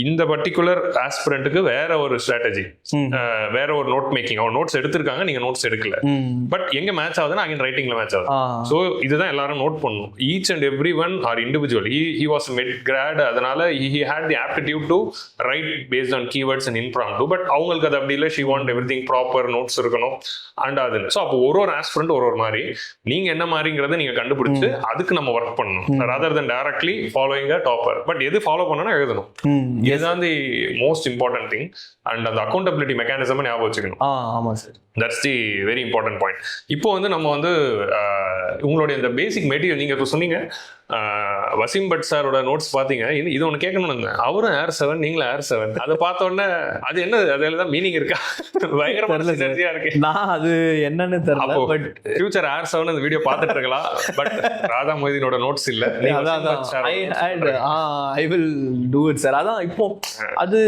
[SPEAKER 1] இந்த பர்டிகுலர் ஆஸ்பிரண்ட்டுக்கு வேற ஒரு ஸ்ட்ராட்டஜி, வேற ஒரு நோட் மேக்கிங். அவர் நோட்ஸ் எடுத்திருக்காங்க, நீங்க நோட்ஸ் எடுக்கல, பட் எங்க மேட்ச் ஆகுதுன்னா அகைன் ரைட்டிங்ல மேட்ச் ஆகுது. ஸோ இதுதான் எல்லாரும் நோட் பண்ணணும். Each and every one are individual. He was mid grad, அதனால he had the aptitude to write based on keywords and impromptu. But அவங்களுக்கு அது அப்படி இல்லை. She want everything proper notes இருக்கணும் அண்ட் அது. ஸோ அப்போ ஒரு ஆஸ்பிரண்ட் ஒரு மாதிரி, நீங்க என்ன மாதிரிங்கிறத நீங்க கண்டுபிடிச்சு அதுக்கு நம்ம ஒர்க் பண்ணணும், rather then directly following a topper. But எது ஃபாலோ பண்ணணும் எழுதணும். இதுதான் தி மோஸ்ட் இம்பார்ட்டன்ட் திங். அண்ட் அந்த அக்கௌண்டபிலிட்டி மெக்கானிசம் ஞாபகம் வச்சுக்கணும்.
[SPEAKER 2] ஆமா sir,
[SPEAKER 1] that's the very important point. இப்போ வந்து நம்ம வந்து உங்களுடைய இந்த பேசிக் மெட்டீரியல் நீங்க இப்போ சொன்னீங்க, வசீம் பட் சாரோட நோட்ஸ் பாத்தீங்க. இது ஒன்று கேட்கணும்னு, அவரும் ஏர் 7 நீங்களும் ஏர் 7. அதை பார்த்த உடனே அது என்ன, அதுலதான் மீனிங் இருக்கா? பயங்கரமான எனர்ஜியா இருக்கு.
[SPEAKER 2] நான் அது என்னன்னு தெரியல. பட்
[SPEAKER 1] ஃபியூச்சர் ஏர் 7 அந்த வீடியோ பார்த்துட்டு இருக்கலாம். பட் ராஜா மொய்தீனோட நோட்ஸ் இல்ல.
[SPEAKER 2] ஐ வில் டூ இட் சார். அதான் இப்போ அது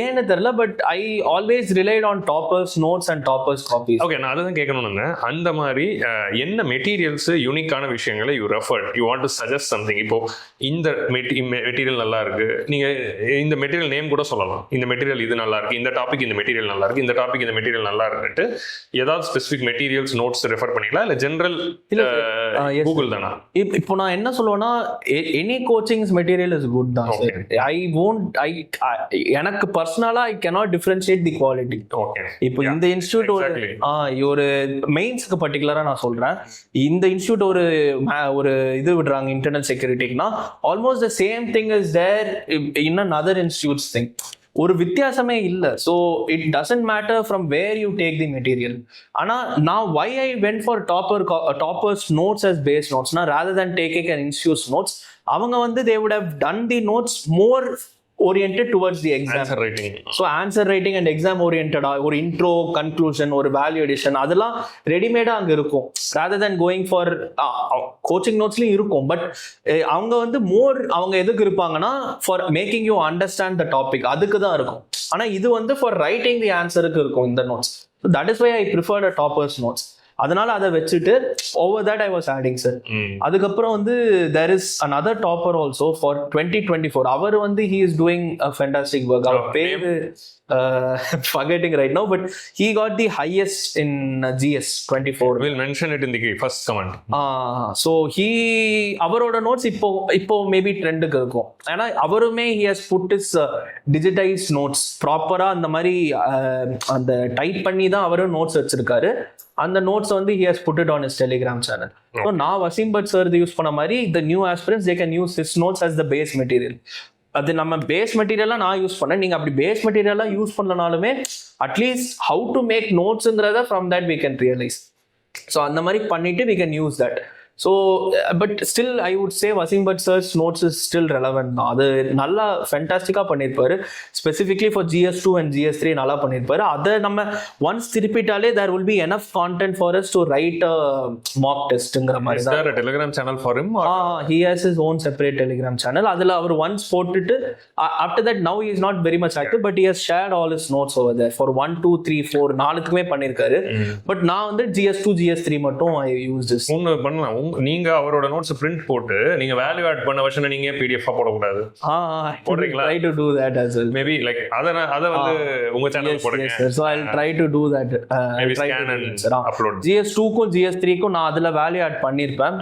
[SPEAKER 2] ஏன்னு தெரியல. But I always relied on toppers notes and toppers copies.
[SPEAKER 1] Okay, நான் அதுதான் கேட்கணும்னு. அந்த மாதிரி என்ன மெட்டீரியல்ஸ் யூனிக்கான விஷயங்களை you refer, you want to suggest something. இப்போ இந்த மெட்டீரியல் நல்லா இருக்கு, நீங்க இந்த மெட்டீரியல் நேம் கூட சொல்லலாம். இந்த மெட்டீரியல் இது நல்லா இருக்கு, இந்த டாபிக் இந்த மெட்டீரியல் நல்லா இருக்கு, இந்த டாபிக் இந்த மெட்டீரியல் நல்லா இருக்குன்ட்டு ஏதாவது ஸ்பெசிபிக் மெட்டீரியல்ஸ் நோட்ஸ் ரெஃபர் பண்ணிக்கலாம், இல்ல ஜெனரல் கூகுள் தானா?
[SPEAKER 2] இப்போ நான் என்ன சொல்லுவேன்னா, any coachings material is good தான். எனக்கு பர்சனலா I cannot differentiate the quality. இப்போ இந்த இன்ஸ்டியூட் ஒரு மெயின்ஸ்க்கு பர்டிகுலரா நான் சொல்றேன், இந்த இன்ஸ்டியூட் ஒரு இது விடுறாங்க இன்டர்னல் செக்யூரிட்டிக்குனா almost the same thing is there in another institutes thing. ஒரு வித்தியாசமே இல்ல. So it doesn't matter from where you take the material. ஆனா நான் why I went for toppers notes as base நோட்ஸ்னா rather than taking an institute's notes, அவங்க வந்து they would have done the notes more oriented towards the exam.
[SPEAKER 1] Answer writing.
[SPEAKER 2] So answer writing and exam oriented, ஒரு intro, conclusion, ஒரு value addition, அதெல்லாம் ரெடிமேடா அங்க இருக்கும். rather than going for coaching notesலயும் இருக்கும். But அவங்க வந்து மோர் அவங்க எதுக்கு இருப்பாங்கன்னா for making you understand the topic, அதுக்கு தான் இருக்கும். ஆனா இது வந்து for writing the answerக்கு இருக்கும் இந்த notes. So that is why I preferred a topper's notes. அதனால அதை வச்சுட்டு over that I was adding sir. அதுக்கப்புறம் வந்து there is another topper also for 2024. அவர் வந்து he is doing a fantastic work. அவர் பேரு forgetting right now, but he got the highest in GS 24.
[SPEAKER 1] We'll mention it in the first comment.
[SPEAKER 2] So அவரோட notes இப்போ maybe ட்ரெண்டுக்கு இருக்கும். ஏன்னா அவருமே he has put his digitized notes ப்ராப்பரா அந்த மாதிரி அந்த டைப் பண்ணி தான் அவரும் நோட்ஸ் வச்சிருக்காரு. அந்த நோட்ஸ் வந்து he has put it on his Telegram channel. So நான் வசீம் பட் சார் யூஸ் பண்ண மாதிரி the new aspirants they can use his notes as the base material. அது நம்ம பேஸ் மெட்டீரியலாக நான் யூஸ் பண்ணேன். நீங்கள் அப்படி பேஸ் மெட்டீரியலாக யூஸ் பண்ணனாலுமே அட்லீஸ்ட் ஹவு டு மேக் நோட்ஸுங்கிறத from that we can realise. So அந்த மாதிரி பண்ணிட்டு we can use that. So but still I would say Waseem Bhat sir's notes is still relevant தான். அது நல்லா ஃபென்டாஸ்டிக்காக பண்ணியிருப்பாரு. Specifically for GS2 and GS3 நல்லா பண்ணியிருப்பாரு. அதை நம்ம ஒன்ஸ் திருப்பிட்டாலே there will be enough content for us to write mock டெஸ்ட்ங்கிற மாதிரி தான்.
[SPEAKER 1] Telegram channel for him?
[SPEAKER 2] He has his own separate Telegram channel. அதில் அவர் ஒன்ஸ் போட்டுட்டு after that now he is not very much active, but he has shared all his notes over there for 1 2 3 4 நாலுக்குமே பண்ணியிருக்காரு. But நான் வந்து GS2 GS3 மட்டும் I use this.
[SPEAKER 1] ஒன்று பண்ணலாம், நீங்க அவரோட நோட்ஸ் பிரிண்ட் போட்டு நீங்க வேல்யூ ஆட் பண்ண வெர்ஷனை நீங்க PDF போடக்கூடாது. போடுறீங்களா?
[SPEAKER 2] Try to do that as well.
[SPEAKER 1] Maybe like அத வந்து உங்க சேனல்ல போடுங்க.
[SPEAKER 2] Yes, sir. So I'll try to do that.
[SPEAKER 1] Maybe scan and upload.
[SPEAKER 2] GS2க்கும் GS3க்கும் நான் அதுல வேல்யூ ஆட் பண்ணிருப்பேன்.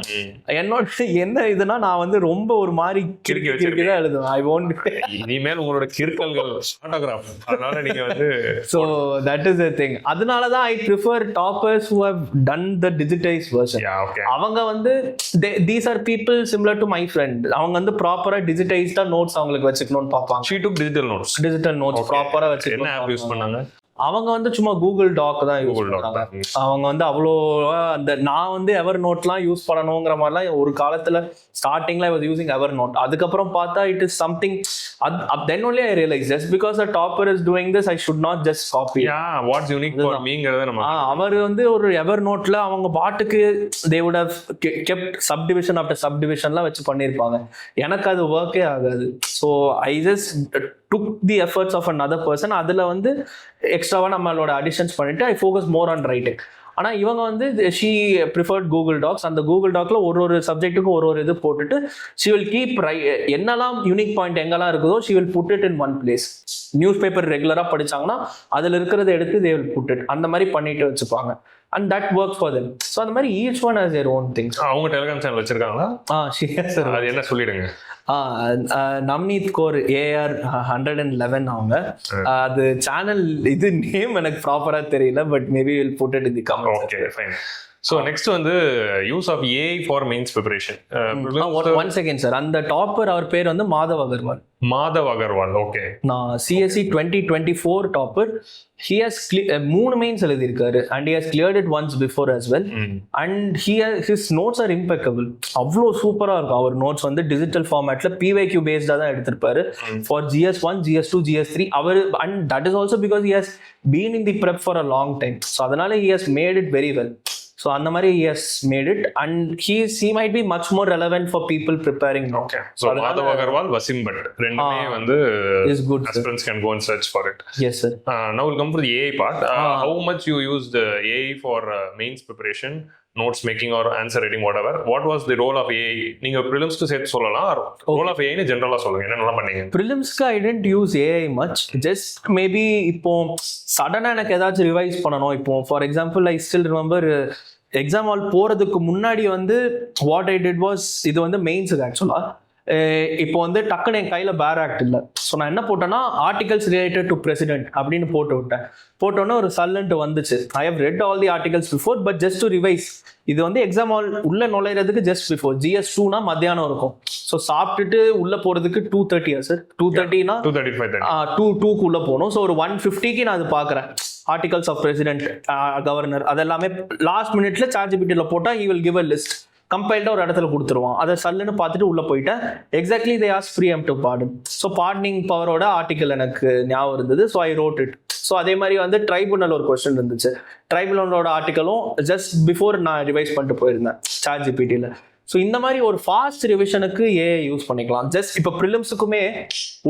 [SPEAKER 2] என்னோட என்ன இதுனா நான் வந்து ரொம்ப ஒரு மாதிரி கிறுக்கி தான் எழுதுவேன். I won't.
[SPEAKER 1] இனிமேல் உங்களோட கிறுக்கல்கள் ஆட்டோகிராஃப், அதனால நீங்க வந்து
[SPEAKER 2] so that is the thing. அதனால தான் I prefer toppers who have done the digitized version.
[SPEAKER 1] Yeah, okay.
[SPEAKER 2] அவங்க வந்து these are people similar to my friend. அவங்க வந்து ப்ராப்பரா டிஜிட்டைஸ்டா நோட்ஸ் அவங்களுக்கு வச்சுக்கணும்னு பார்ப்பாங்க.
[SPEAKER 1] she took digital notes
[SPEAKER 2] ப்ராப்பரா வச்சுக்கணும்.
[SPEAKER 1] என்ன ஆப் யூஸ் பண்ணாங்க
[SPEAKER 2] அவங்க வந்து சும்மா கூகுள் டாக் தான் யூஸ் பண்ணாங்க. அவங்க வந்து அவ்வளோ அந்த நான் வந்து எவர் நோட்லாம் யூஸ் பண்ணணுங்கிற மாதிரிலாம் ஒரு காலத்துல ஸ்டார்டிங்ல I was using Evernote. அதுக்கப்புறம் பார்த்தா it is something then only I realise just because a topper is doing this I should not just copy.
[SPEAKER 1] What's unique for மீங்கறத நம்ம
[SPEAKER 2] அவர் வந்து ஒரு எவர் நோட்ல அவங்க பாட்டுக்கு they would have kept subdivision after சப்டிவிஷன்லாம் வச்சு பண்ணியிருப்பாங்க. எனக்கு அது ஒர்க்கே ஆகாது. So I just took the efforts of another person. அதில் வந்து எக்ஸ்ட்ராவாக நம்மளோட அடிஷன்ஸ் பண்ணிட்டு I focus more on writing. ஆனால் இவங்க வந்து ஷீ ப்ரிஃபர்ட் கூகுள் டாக்ஸ். அந்த கூகுள் டாக்ல ஒரு சப்ஜெக்ட்டுக்கும் ஒரு இது போட்டுட்டு ஷி வில் கீப் என்னெல்லாம் யூனிக் பாயிண்ட் எங்கெல்லாம் இருக்குதோ she will put it in one place. Newspaper ரெகுலராக படிச்சாங்கன்னா அதில் இருக்கிறத எடுத்து தே வில் புட் இட் அந்த மாதிரி பண்ணிட்டு வச்சுப்பாங்க. And that works for them. So அந்த மாதிரி each one has their own things.
[SPEAKER 1] அவங்க டெலிகிராம் சேனல் வச்சிருக்காங்களா? அது என்ன சொல்லிடுங்க.
[SPEAKER 2] நம்னீத் கோர் AR 111 அவங்க. அது சேனல் இது நேம் எனக்கு ப்ராப்பரா தெரியல, but maybe will put it in the comments.
[SPEAKER 1] Okay fine. So next வந்து use of AI for means preparation.
[SPEAKER 2] One second sir, அந்த டாப்பர் அவர் பேர் வந்து மாதவ் அகர்வால்.
[SPEAKER 1] மாதவ் அகர்வால், ஓகே.
[SPEAKER 2] நான் CSE 2024 டாப்பர். He has 3 மெயின்ஸ் எழுதியிருக்காரு and he has cleared it once before as well. And his notes are impeccable. அவ்வளோ சூப்பரா இருக்கும் அவர் நோட்ஸ் வந்து டிஜிட்டல் ஃபார்மேட்ல PYQ பேஸ்டா தான் எடுத்திருப்பாரு for GS1 GS2 GS3. Our and that is also because he has been in the prep for a long time. So அதனால he has made it very well. So அந்த மாதிரி he has made it and he might be much more relevant for people preparing now.
[SPEAKER 1] Okay. So Madhav Agarwal, Vasim Bhatt ரெண்டுமே வந்து
[SPEAKER 2] is good.
[SPEAKER 1] Aspirants can go and search for it.
[SPEAKER 2] Yes sir.
[SPEAKER 1] Now we'll come to the AI part. How much you use the AI for mains preparation, notes making or answer writing, whatever? What was the role of AI? நீங்க prelims க்கு சேர்த்து சொல்லலாம். Role of AI னு ஜெனரலா சொல்லுங்க. என்னென்ன பண்ணீங்க?
[SPEAKER 2] Prelims க்கு I didn't use AI much. Just maybe இப்போ சடனா எனக்கு ஏதாச்சும் ரிவைஸ் பண்ணணும். இப்போ for example I still remember exam hall போகிறதுக்கு முன்னாடி வந்து வாட் ஐ டிட் வாஸ், இது வந்து மெயின்ஸுக்கு ஆக்சுவலாக இப்போ வந்து டக்குன்னு என் கையில் பேர் ஆக்ட் இல்லை. ஸோ நான் என்ன போட்டேன்னா ஆர்டிகல்ஸ் ரிலேட்டட் டு பிரசிடென்ட் அப்படின்னு போட்டு விட்டேன். போட்டோன்னே ஒரு சல்லன்ட்டு வந்துச்சு. I have read all the articles before but just to revise. இது வந்து எக்ஸாம் ஹால் உள்ள நுழையிறதுக்கு ஜஸ்ட் பிஃபோர். GS2னா மத்தியானம் இருக்கும். ஸோ சாப்பிட்டுட்டு உள்ள போகிறதுக்கு 2:30 சார். 2:30னா 2:2க்கு உள்ள போகணும். ஸோ ஒரு 1:50க்கு நான் அது பார்க்குறேன். ஆர்டிகல்ஸ் ஆஃப் பிரசிடென்ட், கவர்னர், அதெல்லாமே லாஸ்ட் மினிட்ல ChatGPTல போட்டா he will give a list. கம்பைல்டா ஒரு இடத்துல கொடுத்துருவான். அதை சல்லுன்னு பார்த்துட்டு உள்ள போயிட்டேன். Exactly they ask preemptive pardon. So pardoning பவரோட ஆர்டிகல் எனக்கு ஞாபகம் இருந்தது. So I wrote it. So அதே மாதிரி வந்து ட்ரைபுனல் ஒரு கொஸ்டின் இருந்துச்சு. ட்ரைபுனலோட ஆர்டிக்கலும் ஜஸ்ட் பிஃபோர் நான் ரிவைஸ் பண்ணிட்டு போயிருந்தேன் ChatGPTல. ஸோ இந்த மாதிரி ஒரு ஃபாஸ்ட் ரிவிஷனுக்கு AI யூஸ் பண்ணிக்கலாம். ஜஸ்ட் இப்போ ப்ரிலிம்ஸுக்குமே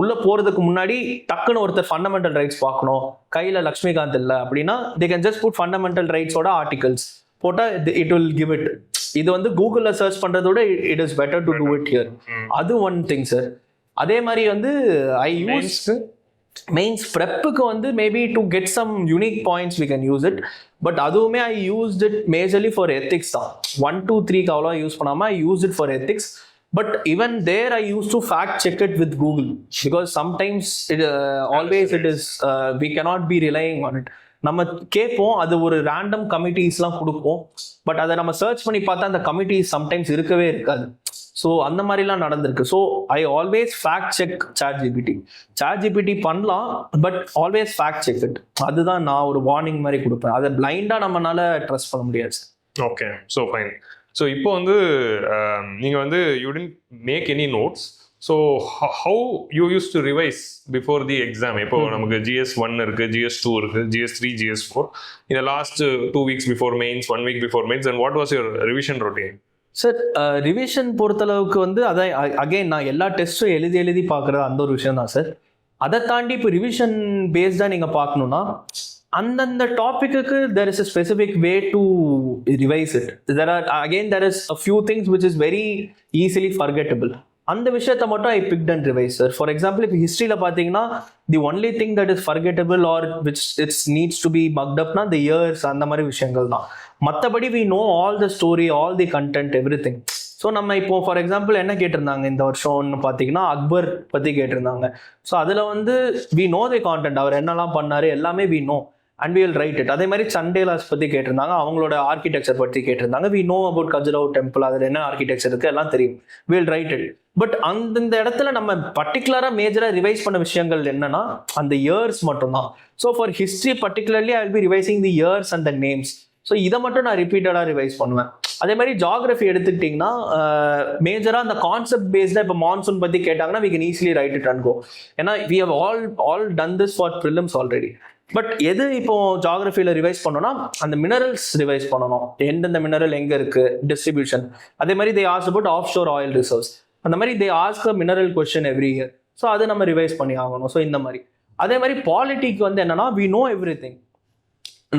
[SPEAKER 2] உள்ள போறதுக்கு முன்னாடி டக்குன்னு ஒருத்தர் ஃபண்டமெண்டல் ரைட்ஸ் பார்க்கணும், கையில லக்ஷ்மிகாந்த் இல்லை அப்படின்னா they can just put fundamental ரைட்ஸோட ஆர்டிகல்ஸ் போட்டா it will give it. இது வந்து கூகுள்ல சர்ச் பண்றதோட it is better to do it here. அது ஒன் திங் சார். அதே மாதிரி வந்து ஐ யூஸ் மெயின்ஸ் ப்ரெப்புக்கு வந்து maybe to get some unique points we can use it. But அதுவுமே I used it majorly for ethics தான். 1 2 3க்கு அவ்வளோ யூஸ் பண்ணாமல் I use it for ethics. But even there I use to fact check it with Google because sometimes always it is we cannot be relying on it. நம்ம கேட்போம், அது ஒரு random கமிட்டிஸ்லாம் கொடுப்போம். But அதை நம்ம சர்ச் பண்ணி பார்த்தா அந்த கமிட்டிஸ் சம்டைம்ஸ் இருக்கவே இருக்காது. ஸோ அந்த மாதிரிலாம் நடந்திருக்கு. So I always fact check ChatGPT பண்ணலாம், but always fact check it. அதுதான் நான் ஒரு வார்னிங் மாதிரி கொடுப்பேன். அதை பிளைண்டாக நம்மளால ட்ரஸ்ட் பண்ண முடியாது.
[SPEAKER 1] Okay, so fine. ஸோ இப்போ வந்து நீங்கள் வந்து you tend make any notes. So how you use to revise before the exam? இப்போ நமக்கு GS1 இருக்கு, GS2 இருக்கு, GS3, GS4. இந்த last 2 weeks before mains, 1 week before mains, and what was your revision routine?
[SPEAKER 2] Sir revision பொறுத்தளவுக்கு வந்து அதான் again நான் எல்லா டெஸ்ட்டும் எழுதி பார்க்குறது அந்த ஒரு விஷயம் தான் சார். அதை தாண்டி இப்போ ரிவிஷன் பேஸ்டாக நீங்கள் பார்க்கணுன்னா அந்தந்த topic there is a specific way to revise it. There is a few things which is very easily forgettable. அந்த விஷயத்தை மட்டும் I picked and revise sir. For example இப்போ ஹிஸ்ட்ரியில் பார்த்தீங்கன்னா the only thing that is forgettable are which it's needs to be packed upon the years, அந்த மாதிரி விஷயங்கள் தான். மற்றபடி we know all the story, all the content, everything. So நம்ம இப்போ ஃபார் எக்ஸாம்பிள் என்ன கேட்டிருந்தாங்க இந்த வருஷம்னு பார்த்தீங்கன்னா அக்பர் பற்றி கேட்டிருந்தாங்க. ஸோ அதில் வந்து வி நோ தி கான்டென்ட், அவர் என்னெல்லாம் பண்ணார் எல்லாமே we know and we will write it. அதே மாதிரி சண்டேலாஸ் பற்றி கேட்டிருந்தாங்க, அவங்களோட ஆர்கிடெக்சர் பற்றி கேட்டிருந்தாங்க. We know about Khajuraho temple, அதில் என்ன ஆர்கிடெக்சர் இருக்குது எல்லாம் தெரியும், we will write it. But அந்த இடத்துல நம்ம பர்டிகுலராக மேஜராக ரிவைஸ் பண்ண விஷயங்கள் என்னன்னா அந்த இயர்ஸ் மட்டும்தான். So for history particularly I will be revising the years and the names. So இதை மட்டும் நான் ரிப்பீட்டடாக ரிவைஸ் பண்ணுவேன். அதே மாதிரி ஜியாகிரஃபி எடுத்துக்கிட்டிங்கன்னா மேஜராக அந்த கான்செப்ட் பேஸ்டாக இப்போ மான்சூன் பற்றி கேட்டாங்கன்னா we can easily write it and go. ஏன்னா we have all done this for prelims already. But எது இப்போ ஜியாகிரஃபியில் ரிவைஸ் பண்ணோம்னா அந்த மினரல்ஸ் ரிவைஸ் பண்ணணும், எந்தெந்த மினரல் எங்கே இருக்குது, டிஸ்ட்ரிபியூஷன். அதே மாதிரி they ask about of sure oil reserves, அந்த மாதிரி they ask a mineral question every year. So அதை நம்ம ரிவைஸ் பண்ணி ஆகணும். ஸோ இந்த மாதிரி அதே மாதிரி பாலிட்டிக்கு வந்து என்னன்னா வி நோ எவ்ரி திங்.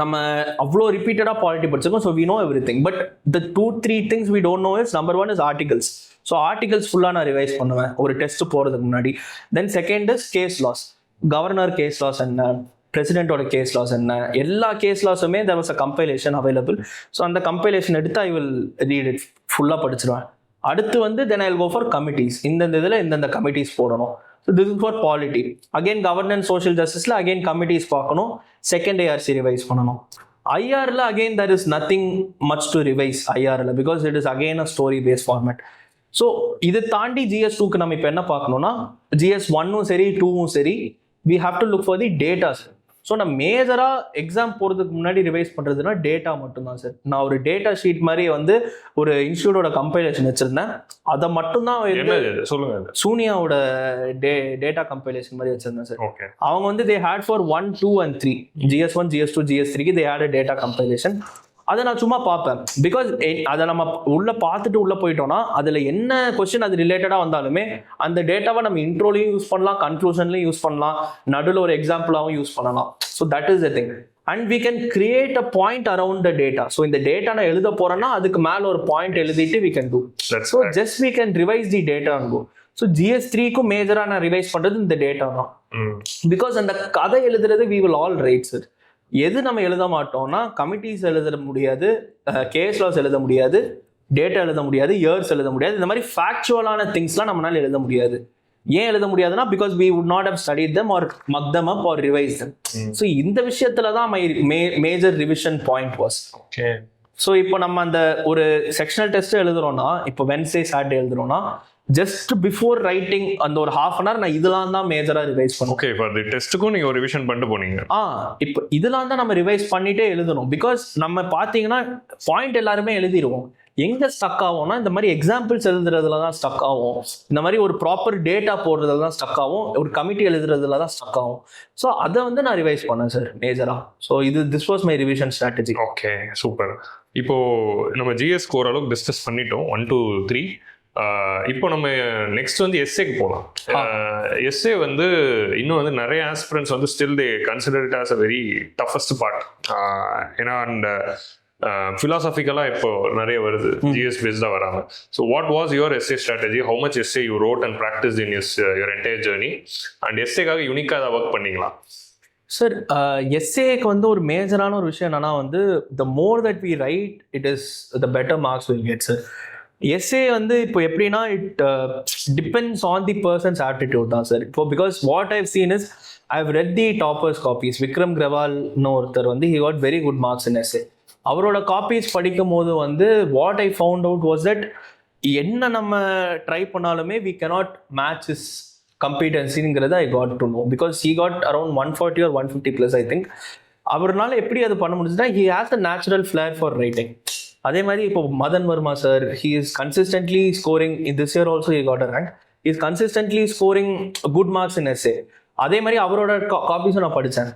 [SPEAKER 2] நம்ம அவ்வளோ ரிப்பீட்டடாக பாலிட்டி படிச்சிருக்கோம். So we know everything. But the 2-3 things we don't know is number 1 is articles. So articles ஃபுல்லாக நான் ரிவைஸ் பண்ணுவேன் ஒரு டெஸ்ட் போகிறதுக்கு முன்னாடி. Then second is case laws, governor case laws என்ன, பிரசிடென்ட்டோட கேஸ் லாஸ் என்ன, எல்லா கேஸ் லாஸுமே there was a compilation available. So அந்த கம்பைலேஷன் எடுத்து ஐ வில் ரீட் இட், ஃபுல்லாக படிச்சிருவேன். அடுத்து வந்து then I will go for committees, இந்தந்த இதில் இந்தந்த கமிட்டிஸ் போடணும். So this is for polity. Again governance social ஜஸ்டிஸில் அகெயின் கமிட்டிஸ் பார்க்கணும், செகண்ட் ARC ரிவைஸ் பண்ணணும். IRல again there is nothing much to revise IRல because it is again a story based format. So இது தாண்டி GS2க்கு நம்ம இப்போ என்ன பார்க்கணும்னா GS1ம் சரி 2ம் சரி we have to look for the data. So நான் மேஜராக எக்ஸாம் போகிறதுக்கு முன்னாடி ரிவைஸ் பண்ணுறதுனா டேட்டா மட்டும்தான் சார். நான் ஒரு டேட்டா ஷீட் மாதிரி வந்து ஒரு இன்ஸ்டியூட்டோட கம்பைலேஷன் வச்சுருந்தேன், அதை மட்டும்தான்
[SPEAKER 1] சொல்லுங்க,
[SPEAKER 2] சூனியாவோட டேட்டா கம்பைலேஷன் மாதிரி வச்சுருந்தேன் சார். அவங்க வந்து they had for 1, 2 and 3, GS1, GS2, GS3க்கு they had a data compilation. அதை நான் சும்மா பார்ப்பேன். பிகாஸ் அதை நம்ம உள்ள பார்த்துட்டு உள்ள போயிட்டோம்னா அதில் என்ன கொஸ்டின் அது ரிலேட்டடாக வந்தாலுமே அந்த டேட்டாவை நம்ம இன்ட்ரோலையும் யூஸ் பண்ணலாம், கன்க்ளூஷன்லையும் யூஸ் பண்ணலாம், நடுவில் ஒரு எக்ஸாம்பிளாகவும் யூஸ் பண்ணலாம். So that is the thing. And we can create a point around the data. So இந்த டேட்டா நான் எழுத போறேன்னா அதுக்கு மேலே ஒரு பாயிண்ட் எழுதிட்டு we can do. So just we can revise the data and go. So GS3க்கும் மேஜராக நான் ரிவைஸ் பண்ணுறது இந்த டேட்டா தான். பிகாஸ் அந்த கதை எழுதுறது we will all write sir. எது நம்ம எழுத மாட்டோம்னா கமிட்டிஸ் எழுத முடியாது, கேஸ் லாஸ் எழுத முடியாது, டேட்டா எழுத முடியாது, இயர்ஸ் எழுத முடியாது. இந்த மாதிரி ஃபேக்சுவலான திங்ஸ்லாம் நம்மளால எழுத முடியாது. ஏன் எழுத முடியாதுன்னா because we would not have studied them or mucked them up or revised them. So இந்த விஷயத்துல தான் my major revision point was. So இப்போ நம்ம அந்த ஒரு செக்ஷனல் டெஸ்ட் எழுதுறோம்னா, இப்போ வென்ஸ்டே சாட்டர்டே எழுதுறோம்னா ஜஸ்ட் பிஃபோர் ரைட்டிங் அந்த ஒரு ½ அன் ஹவர் நான் இதெல்லாம் தான் மேஜரா ரிவைஸ் பண்ணுவோம்.
[SPEAKER 1] ஓகே, ஃபார் தி டெஸ்ட்டுக்கும் நீங்க ஒரு ரிவிஷன் பண்ணிட்டு போனீங்க.
[SPEAKER 2] இப்போ இதெல்லாம் தான் நம்ம ரிவைஸ் பண்ணிட்டே எழுதணும். பிகாஸ் நம்ம பார்த்தீங்கன்னா பாயிண்ட் எல்லாருமே எழுதிடுவோம், எங்க ஸ்டக் ஆகும்னா இந்த மாதிரி எக்ஸாம்பிள்ஸ் எழுதுறதுல தான் ஸ்டக் ஆகும், இந்த மாதிரி ஒரு ப்ராப்பர் டேட்டா போடுறதுல தான் ஸ்டக் ஆகும், ஒரு கமிட்டி எழுதுறதுல தான் ஸ்டக் ஆகும். ஸோ அதை வந்து நான் ரிவைஸ் பண்ணேன் சார் மேஜரா. So this was my revision strategy.
[SPEAKER 1] Okay, super. இப்போ நம்ம GS ஓரளவுக்கு டிஸ்கஸ் பண்ணிட்டோம் 1 to 3. இப்போ நம்ம நெக்ஸ்ட் வந்து எஸ்ஏக்கு போகலாம். எஸ்ஏ வந்து இன்னும் வந்து நிறைய ஆஸ்பிரண்ட்ஸ் வந்து still they consider it as a very toughest part. ஏன்னா அண்ட் ஃபிலாசபிக்கலாக இப்போ நிறைய வருது, ஜிஎஸ் பேஸ்டாக வராங்க. So what was your essay strategy? How much essay you wrote and practice in your entire journey? அண்ட் எஸ்ஏக்காக யூனிக்காக ஏதாவது ஒர்க் பண்ணீங்களா?
[SPEAKER 2] சார், எஸ்ஏக்கு வந்து ஒரு மேஜரான ஒரு விஷயம் என்னன்னா வந்து the more that we write it is the better marks will get sir. Essay வந்து இப்போ எப்படின்னா it depends on the person's aptitude தான் சார். இப்போ because what I've seen is I've read the toppers copies. Vikram கிரவால்னு ஒருத்தர் வந்து he got very good marks in essay. அவரோட copies படிக்கும் போது வந்து what I found out was that என்ன நம்ம ட்ரை பண்ணாலுமே we cannot match is கம்பீட்டன்சிங்கிறது I got to know. Because he got around 140 or 150 plus I think. அவர்னால எப்படி அது பண்ண முடிஞ்சுன்னா he has the natural flair for writing. அதே மாதிரி இப்போ Madan Verma sir, he is consistently scoring. In this year also he got a rank. He is consistently scoring good marks in essay. அதே மாதிரி அவரோட காப்பீஸும் நான் படித்தேன்.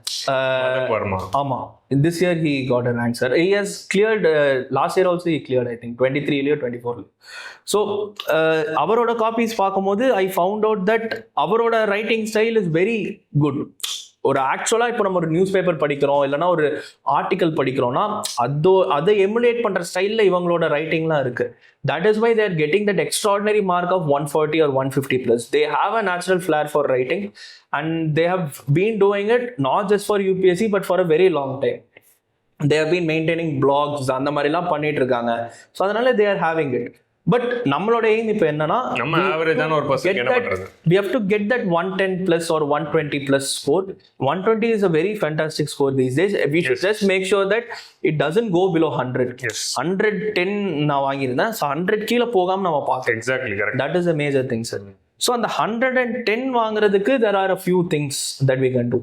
[SPEAKER 2] ஆமாம், this year he got a rank, sir. He has cleared, last year also he cleared, I think 23 or 24. So அவரோட copies பார்க்கும்போது I found out that அவரோட writing style is very good. ஒரு ஆக்சுவலாக இப்போ நம்ம ஒரு நியூஸ் பேப்பர் படிக்கிறோம் இல்லைனா ஒரு ஆர்டிக்கல் படிக்கிறோம்னா அதை எமுலேட் பண்ணுற ஸ்டைலில் இவங்களோட ரைட்டிங்லாம் இருக்குது. That is why they are getting that extraordinary mark of 140 or 150 plus. They have a natural flair for writing and they have been doing it not just for UPSC but for a very long time. They have been maintaining blogs, அந்த மாதிரிலாம் பண்ணிட்டு இருக்காங்க. So அதனால they are having it. But நம்மளோட aim இப்போ என்னன்னா,
[SPEAKER 1] நம்ம ஆவரேஜான ஒரு பர்சன் என்ன பண்றது,
[SPEAKER 2] we have to get that 110 plus or 120 plus score. 120 is a very fantastic score these days. We should just make sure that it doesn't go below 100. 110 நான் வாங்கியிருந்தேன், ஸோ 100 கீழே போகாம நம்ம பார்க்கணும்.
[SPEAKER 1] Exactly correct.
[SPEAKER 2] That is a major thing, sir. So அந்த 110 வாங்குறதுக்கு there are a few things that we can do.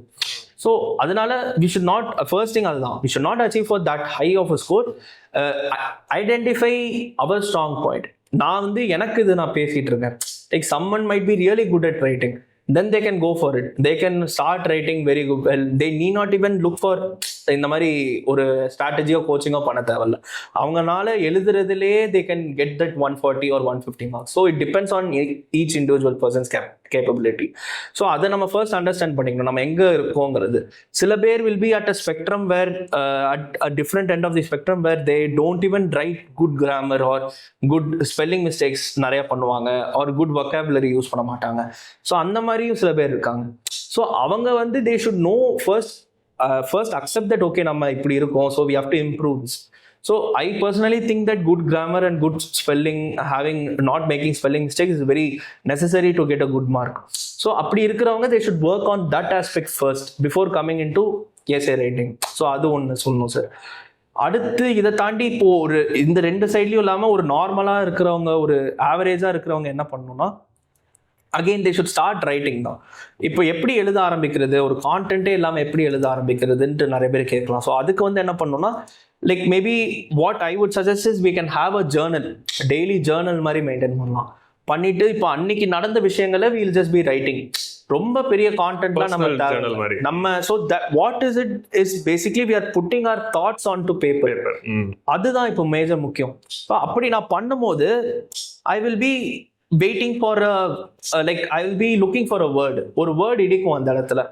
[SPEAKER 2] So அதனால we should not, first thing அதுதான், we should not achieve for that high of a score. Identify our strong point. நான் வந்து எனக்கு இது நான் பேசிட்டு இருக்கேன், like someone might be really good at writing, then they can go for it. They can start writing very good. Well, they need not even look for இந்த மாதிரி ஒரு ஸ்ட்ராட்டஜியோ கோச்சிங்கோ பண்ண தேவையில்ல. அவங்கனால எழுதுறதுலேயே they can get that 140 or 150 marks. So it depends on each individual person's capability. So அதை நம்ம first understand பண்ணிக்கணும், நம்ம எங்கே இருக்கோங்கிறது. சில பேர் will be at a spectrum where at a different end of the spectrum where they don't even write good grammar or good spelling mistakes நிறைய பண்ணுவாங்க, or good vocabulary use பண்ண மாட்டாங்க. ஸோ அந்த மாதிரியும் சில பேர் இருக்காங்க. ஸோ அவங்க வந்து they should know first accept that okay நம்ம இப்படி இருக்கோம், so we have to improve this. So I personally think that good grammar and good spelling, not making spelling mistakes is very necessary to get a good mark. So அப்படி இருக்கிறவங்க they should work on that aspect first before coming into essay writing. So அது ஒன்று சொல்லணும் sir. அடுத்து இதை தாண்டி இப்போ ஒரு இந்த ரெண்டு சைட்லையும் இல்லாமல் ஒரு நார்மலாக இருக்கிறவங்க, ஒரு ஆவரேஜாக இருக்கிறவங்க என்ன பண்ணணும்னா, again they should start writing தான். இப்போ எப்படி எழுத ஆரம்பிக்கிறது, ஒரு கான்டென்ட்டே இல்லாமல் எப்படி எழுத ஆரம்பிக்கிறதுன்ட்டு நிறைய பேர் கேட்கலாம். ஸோ அதுக்கு வந்து என்ன பண்ணணும்னா, like maybe what I would suggest is we can have a journal, daily Journal மாதிரி மெயின்டைன் பண்ணலாம். பண்ணிட்டு இப்போ அன்னைக்கு நடந்த விஷயங்களை we will just be writing. ரொம்ப பெரிய கான்டென்ட்லாம் நம்ம so what is it is basically we are putting our thoughts onto paper. அதுதான் இப்போ மேஜர் முக்கியம். அப்படி நான் பண்ணும்போது I will be waiting for like I will be looking for a word. ஒரு வேர்ட் இடிக்கும் அந்த இடத்துல.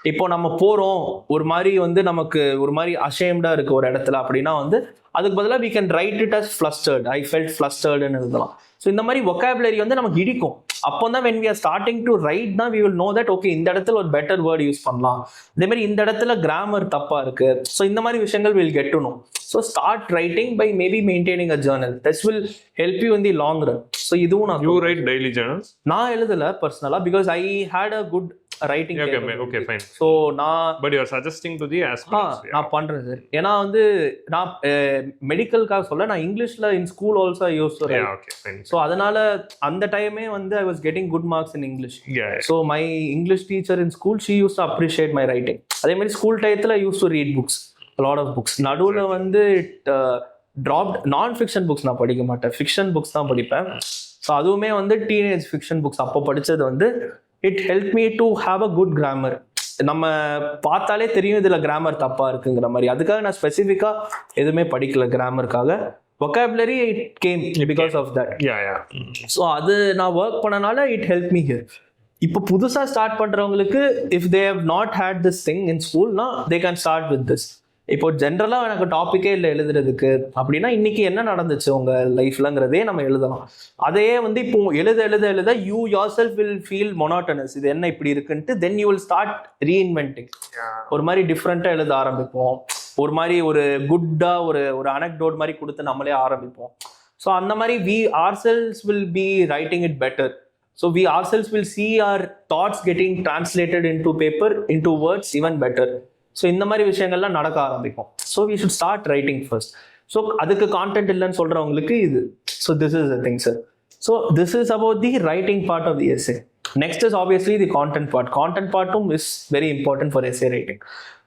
[SPEAKER 2] இப்போ நம்ம போகிறோம், ஒரு மாதிரி வந்து நமக்கு ஒரு மாதிரி அஷேம்டாக இருக்குது ஒரு இடத்துல அப்படின்னா வந்து அதுக்கு பதிலாக we can write it as flustered. I felt flusteredன்னு எழுதலாம். ஸோ இந்த மாதிரி vocabulary வந்து நமக்கு இடிக்கும். அப்போ தான் when we are starting to write தான் we will know that okay இந்த இடத்துல ஒரு better word யூஸ் பண்ணலாம், அதே மாதிரி இந்த இடத்துல கிராமர் தப்பாக இருக்குது. ஸோ இந்த மாதிரி விஷயங்கள் will get to know. So start writing by maybe maintaining a journal. This will help you in the long run. So இதுவும் நான்
[SPEAKER 1] you write daily journals?
[SPEAKER 2] நான் எழுதல பர்சனலா, because I had a good writing.
[SPEAKER 1] Okay, fine.
[SPEAKER 2] So நான்
[SPEAKER 1] but you are suggesting to the aspirants.
[SPEAKER 2] நான் பண்றேன் sir. ஏன்னா வந்து நான் மெடிக்கலுக்காக சொல்ல, நான் இங்கிலீஷ்ல in school also I used to write.
[SPEAKER 1] Okay, fine.
[SPEAKER 2] So அதனால அந்த டைமே வந்து I was getting good marks in English.
[SPEAKER 1] Yeah.
[SPEAKER 2] So my English teacher in school, she used to appreciate my writing. அதே மாதிரி ஸ்கூல் டயத்துல I used to read books, a lot of books. நடுவில் வந்து dropped. நான் fiction books நான் படிக்க மாட்டேன், fiction books தான் படிப்பேன். ஸோ அதுவுமே வந்து டீனேஜ் ஃபிக்ஷன் புக்ஸ் அப்போ படித்தது வந்து it help me to have a good grammar. நம்ம பார்த்தாலே தெரியும் இதில் கிராமர் தப்பாக இருக்குங்கிற மாதிரி. அதுக்காக நான் ஸ்பெசிஃபிக்காக எதுவுமே படிக்கல கிராமருக்காக. vocabulary it came because of that. So அது நான் ஒர்க் பண்ணனால இட் ஹெல்ப் மீ ஹியர். இப்போ புதுசாக ஸ்டார்ட் பண்ணுறவங்களுக்கு if they have not had this thing in ஸ்கூல்னா they can start with this. இப்போ ஜென்ரலாக எனக்கு டாப்பிக்கே இல்லை எழுதுறதுக்கு அப்படின்னா இன்னைக்கு என்ன நடந்துச்சு உங்கள் லைஃப்லங்கிறதே நம்ம எழுதலாம். அதையே வந்து இப்போ எழுத you your self will feel monotonous, இது என்ன இப்படி இருக்குன்ட்டு. Then you will start reinventing. ஒரு மாதிரி டிஃப்ரெண்ட்டாக எழுத ஆரம்பிப்போம், ஒரு மாதிரி ஒரு குட்டாக ஒரு அனெக்டோட் மாதிரி கொடுத்து நம்மளே ஆரம்பிப்போம். ஸோ அந்த மாதிரி we ourselves will be writing it better. So we ourselves will see our thoughts getting translated into paper, into words even better. So இந்த மாதிரி விஷயங்கள்லாம் நடக்க ஆரம்பிக்கும். So we should start writing first. So அதுக்கு content இல்லைன்னு சொல்கிறவங்களுக்கு இது. So this is the thing sir. So this is about the writing part of the essay. Next is obviously the content part. Content பார்ட்டும் is very important for essay writing.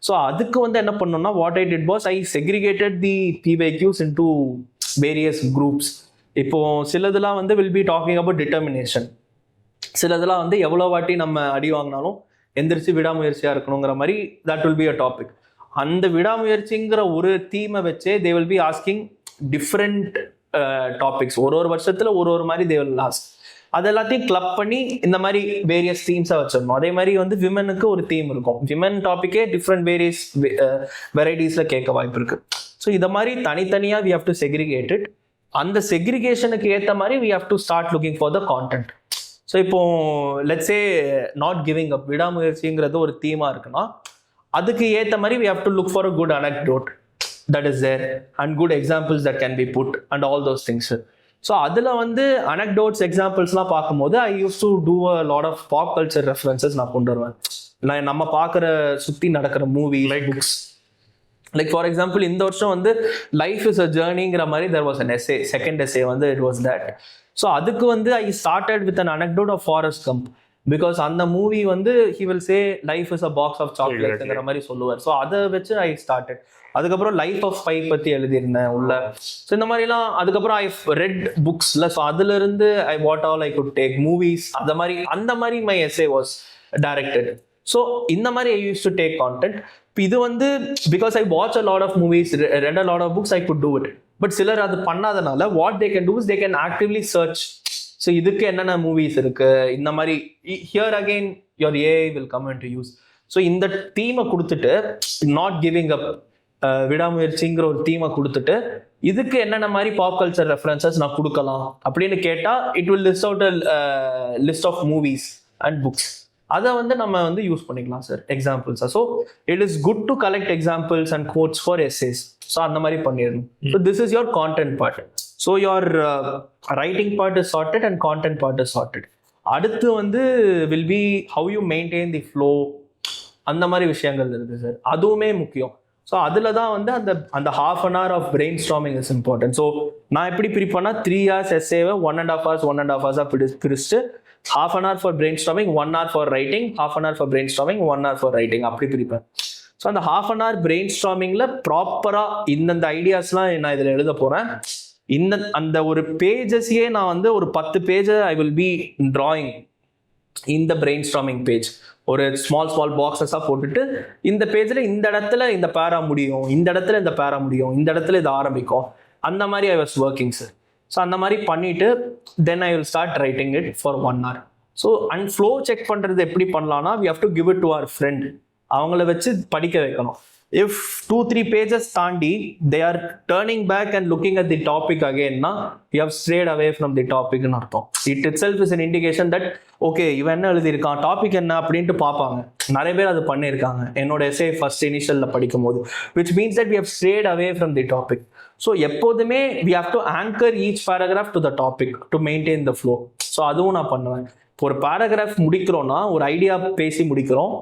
[SPEAKER 2] So அதுக்கு வந்து என்ன பண்ணணும்னா, what I did was I segregated the PYQs into various groups. இப்போ சிலதெல்லாம் வந்து will be talking about determination, சிலதெல்லாம் வந்து எவ்வளோ வாட்டி நம்ம அடி வாங்கினாலும் எந்திரிச்சு விடாமுயற்சியாக இருக்கணுங்கிற மாதிரி that will be a topic. அந்த விடாமுயற்சிங்கிற ஒரு தீமை வச்சே they will be asking different topics. ஒரு வருஷத்தில் ஒரு மாதிரி தே வில் ஆஸ்க். அது எல்லாத்தையும் கிளப் பண்ணி இந்த மாதிரி வேரியஸ் தீம்ஸாக வச்சிடணும். அதே மாதிரி வந்து விமனுக்கு ஒரு தீம் இருக்கும், விமன் டாப்பிக்கே டிஃப்ரெண்ட் வேரியஸ் வெரைட்டிஸில் கேட்க வாய்ப்பு இருக்கு. ஸோ இதை மாதிரி தனித்தனியாக we have to segregate it. அந்த செக்ரிகேஷனுக்கு ஏற்ற மாதிரி we have to start looking for the content. So இப்போ let's say not giving up, விடாமுயற்சிங்கிறது ஒரு தீமாக இருக்குன்னா அதுக்கு ஏற்ற மாதிரி we have to look for a good anecdote that is there and good examples that can be put and all those things. So அதில் வந்து anecdotes எக்ஸாம்பிள்ஸ்லாம் பார்க்கும்போது I use to do a lot of pop culture references நான் கொண்டு வருவேன். நம்ம பார்க்குற சுற்றி நடக்கிற movie like books. Like for example இந்த வருஷம் வந்து லைஃப் இஸ் அ ஜேர்னிங்கிற மாதிரி there was an essay, second essay வந்து it was that. ஸோ அதுக்கு வந்து I started with an anecdote of forest கம்ப், because அந்த மூவி வந்து he will say life is a box of chocolateங்கிற மாதிரி சொல்லுவார். ஸோ அதை வச்சு ஐ ஸ்டார்டட். அதுக்கப்புறம் லைஃப் ஆஃப் பை பற்றி எழுதியிருந்தேன் உள்ள. ஸோ இந்த மாதிரிலாம் அதுக்கப்புறம் ஐ ரெட் புக்ஸ்ல. ஸோ அதுல இருந்து I what all I could take movies, அந்த மாதிரி my essay was directed. So இந்த மாதிரி I use to take content. இது வந்து because I watch a lot of movies, read a lot of books, I could do it. But சிலர் அது பண்ணாதனால what they can do is they can actively search. So இதுக்கு என்னென்ன movies இருக்கு, இந்த மாதிரி here again your AI will come into use. So இந்த தீமை கொடுத்துட்டு நாட் கிவிங் அப், விடாமுயற்சிங்கிற ஒரு தீமை கொடுத்துட்டு இதுக்கு என்னென்ன மாதிரி பாப் கல்ச்சர் ரெஃபரன்சஸ் நான் கொடுக்கலாம் அப்படின்னு கேட்டால் it will list out list of movies and books. அதை வந்து நம்ம வந்து யூஸ் பண்ணிக்கலாம் சார் எக்ஸாம்பிள்ஸா. So it is good to collect examples and quotes for essays. So அந்த மாதிரி பண்ணிடணும். So this is your content part. So your writing part is sorted and content part is sorted. அடுத்து வந்து will be how you maintain the flow, அந்த மாதிரி விஷயங்கள் இருக்குது sir. அதுவுமே முக்கியம். ஸோ அதில் தான் வந்து அந்த half an hour of brainstorming is important. So நான் எப்படி பிரிப்பேன்னா 3 hours எஸ்ஏவை 1.5 hours பிரிச்சுட்டு half an hour for brainstorming, 1 hour for writing, half an hour for brainstorming, 1 hour for writing, அப்படி பிரிப்பேன். ஸோ அந்த half an hour brainstormingல ப்ராப்பராக இந்தந்த ஐடியாஸ்லாம் நான் இதில் எழுத போகிறேன். அந்த ஒரு பேஜஸையே நான் வந்து ஒரு 10 பேஜை ஐ வில் பி டிராயிங் இந்த brainstorming பேஜ். ஒரு ஸ்மால் பாக்ஸஸாக போட்டுட்டு இந்த பேஜில் இந்த இடத்துல இந்த பேரா முடியும், இந்த இடத்துல இந்த பேரா முடியும், இந்த இடத்துல இது ஆரம்பிக்கும், அந்த மாதிரி I was working sir. So அந்த மாதிரி பண்ணிவிட்டு then I will start writing it for 1 hour. So and flow check பண்ணுறது எப்படி பண்ணலாம்னா we have to give it to our friend. அவங்கள வச்சு படிக்க வைக்கணும். இஃப் 2-3 pages தாண்டி they are turning back and looking at the topic அகெயின்னா you have strayed away from the டாபிக்னு அர்த்தம். Itself is an indication that okay இவன் என்ன எழுதியிருக்கான், டாபிக் என்ன அப்படின்ட்டு பார்ப்பாங்க. நிறைய பேர் அது பண்ணியிருக்காங்க என்னோட எஸ்ஏ ஃபர்ஸ்ட் இனிஷியலில் படிக்கும் போது. Which means that we have strayed away from the topic. So எப்போதுமே we have to anchor each paragraph to the topic to maintain the flow. So அதுவும் நான் பண்ணுவேன். இப்போ ஒரு பேராகிராஃப் முடிக்கிறோன்னா ஒரு ஐடியா பேசி முடிக்கிறோம்,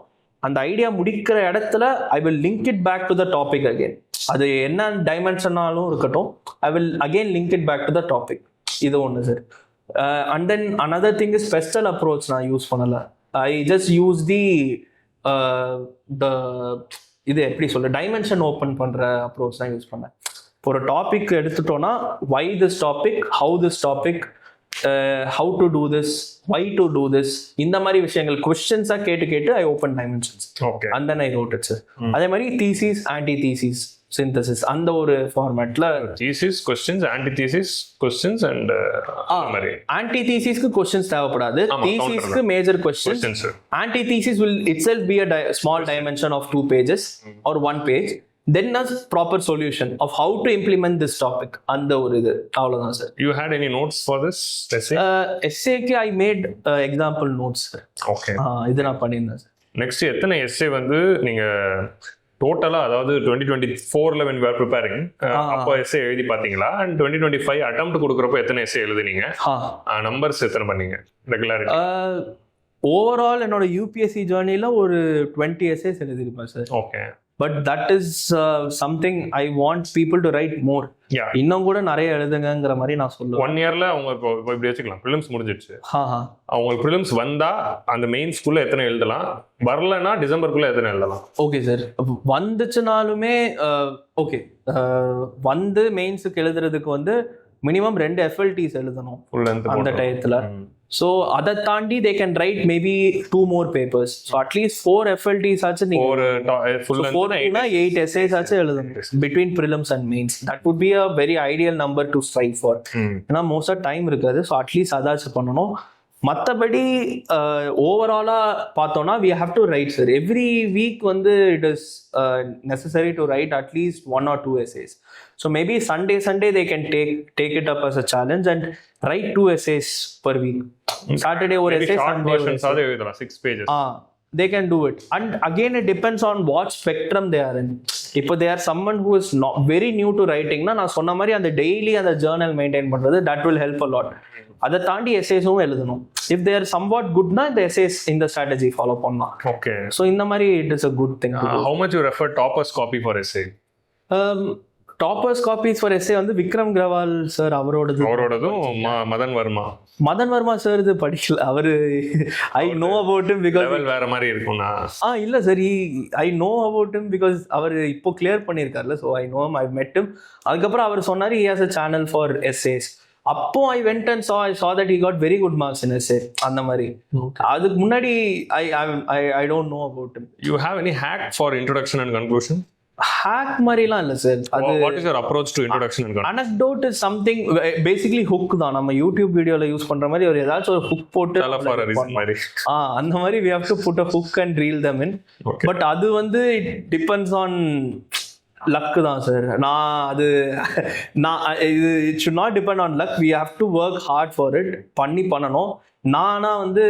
[SPEAKER 2] அந்த ஐடியா முடிக்கிற இடத்துல I will link it back to the topic again. அது என்ன டைமென்ஷனாலும் இருக்கட்டும், I will again link it back to the topic. இது ஒன்று sir. And then another thing is pestle approach நான் யூஸ் பண்ணலை. ஐ ஜஸ்ட் யூஸ் தி இது எப்படி சொல்ல டைமென்ஷன் ஓப்பன் பண்ணுற அப்ரோச் தான் யூஸ் பண்ணேன். இப்போ ஒரு டாபிக் எடுத்துட்டோன்னா why this topic, how this topic, how to do this, why to do this, இந்த மாதிரி விஷயங்கள் கொஸ்டின்ஸாக கேட்டு I open dimensions. Okay and then I wrote it sir. அதே மாதிரி தீசிஸ், ஆன்டி தீசிஸ், சிந்தசிஸ், அந்த ஒரு ஃபார்மேட்ல
[SPEAKER 1] thesis, questions, antithesis, questions and மாதிரி.
[SPEAKER 2] ஆன்டி தீசிஸ்க்கு கொஸ்டின்ஸ் தேவைப்படாது, தீசிஸ்க்கு major questions. Antithesis will itself be a small dimension of 2 pages or 1 page. Then a proper solution of how to implement this topic. அந்த ஒரு இது அவ்வளவுதான் sir.
[SPEAKER 1] You had any notes for this essay?
[SPEAKER 2] Essayக்கு I made example notes sir.
[SPEAKER 1] Okay.
[SPEAKER 2] இது நான் பண்ணியிருந்தேன் sir.
[SPEAKER 1] Next எத்தனை S A வந்து நீங்க டோட்டலா, அதாவது 2024ல when we were preparing அப்போ எஸ்ஏ எழுதி பாத்தீங்களா? அண்ட் 2025 அட்டெம்ப்ட் கொடுக்குறப்போ எத்தனை எஸ்ஏ எழுதுனீங்க? நம்பர்ஸ் எத்தனை பண்ணீங்க ரெகுலாரிட்டி?
[SPEAKER 2] ஓவரால் என்னோட யூபிஎஸ்சி ஜேர்னில ஒரு 20 எஸ்ஏஸ் எழுதிருப்பேன் sir.
[SPEAKER 1] Okay.
[SPEAKER 2] But that is something I want people to write more. இன்னும் கூட நிறைய எழுதுங்கிற மாதிரி நான் சொல்லுவேன்.
[SPEAKER 1] 1 இயர்ல அவங்க இப்போ இப்படி வச்சுக்கலாம், ப்ரிலிம்ஸ் முடிஞ்சிடுச்சு,
[SPEAKER 2] ஹா
[SPEAKER 1] அவங்களுக்கு ப்ரிலிம்ஸ் வந்தா அந்த மெயின்ஸ்குள்ள எத்தனை எழுதலாம், வரலன்னா டிசம்பருக்குள்ள எத்தனை எழுதலாம்?
[SPEAKER 2] ஓகே சார், வந்துச்சுனாலுமே ஓகே, வந்து மெயின்ஸுக்கு எழுதுறதுக்கு வந்து மினிமம் 2 FLTs எழுதணும் அந்த டயத்துல. ஸோ அதை தாண்டி they can write maybe 2 more papers. So at least 4 FLTs ஆச்சு நீங்க ஒரு 8 essays ஆச்சு எழுதணும் between prelims and mains. That would be a very ideal number to strive for. ஏன்னா மோஸ்டா டைம் இருக்காது. ஸோ அட்லீஸ்ட் அதாச்சும் பண்ணணும். மற்றபடி ஓவராலா பார்த்தோம்னா we have to write sir every week வந்து it is necessary to write at least 1 or 2 essays. So maybe Sunday they can take it up as a challenge and write 2 essays per week. Saturday or essay, Sunday
[SPEAKER 1] versions are 6 pages.
[SPEAKER 2] They can do it. And again it depends on what spectrum they are in. If they are someone who is not very new to writing na நான் சொன்ன மாதிரி அந்த daily அந்த journal maintain பண்றது that will help a lot. அதை தாண்டி எஸ்ஏஸும் எழுதணும். If there somewhat குட்னா இந்த எஸ்ஏஸ் இந்த ஸ்ட்ராட்டஜி ஃபாலோ பண்ணலாம்.
[SPEAKER 1] ஓகே,
[SPEAKER 2] ஸோ இந்த மாதிரி it is a good thing.
[SPEAKER 1] How much you refer toppers copy for essay?
[SPEAKER 2] Toppers copies for essay வந்து விக்ரம் கிரவால் சார்
[SPEAKER 1] அவரோடதும் மதன் வர்மா
[SPEAKER 2] சார் இது படிக்கல. அவரு I know about him because
[SPEAKER 1] வேற மாதிரி இருக்கும்னா
[SPEAKER 2] இல்ல sir, I know about him because அவர் இப்போ கிளியர் பண்ணியிருக்காருல்ல. So I know him, I met him. அதுக்கப்புறம் அவர் சொன்னார் he has a channel for essays. அப்போ I went and saw that he got very good marks in essay. அந்த மாதிரி. அதுக்கு முன்னாடி I don't know about him.
[SPEAKER 1] You have any hack for introduction and conclusion?
[SPEAKER 2] Hack மாதிரிலாம் இல்லை sir. அது
[SPEAKER 1] what is your approach to introduction and conclusion?
[SPEAKER 2] anecdote is something basically hook தான். நம்ம YouTube வீடியோல யூஸ் பண்ற மாதிரி ஒரு ஏதாச்சும் ஒரு ஹுக் போட்டு அந்த மாதிரி we have to put a hook and reel them in. But அது வந்து it depends on லக்கு தான் சார். இது it should not depend on luck. We have to work hard for it. பண்ணணும். நானா வந்து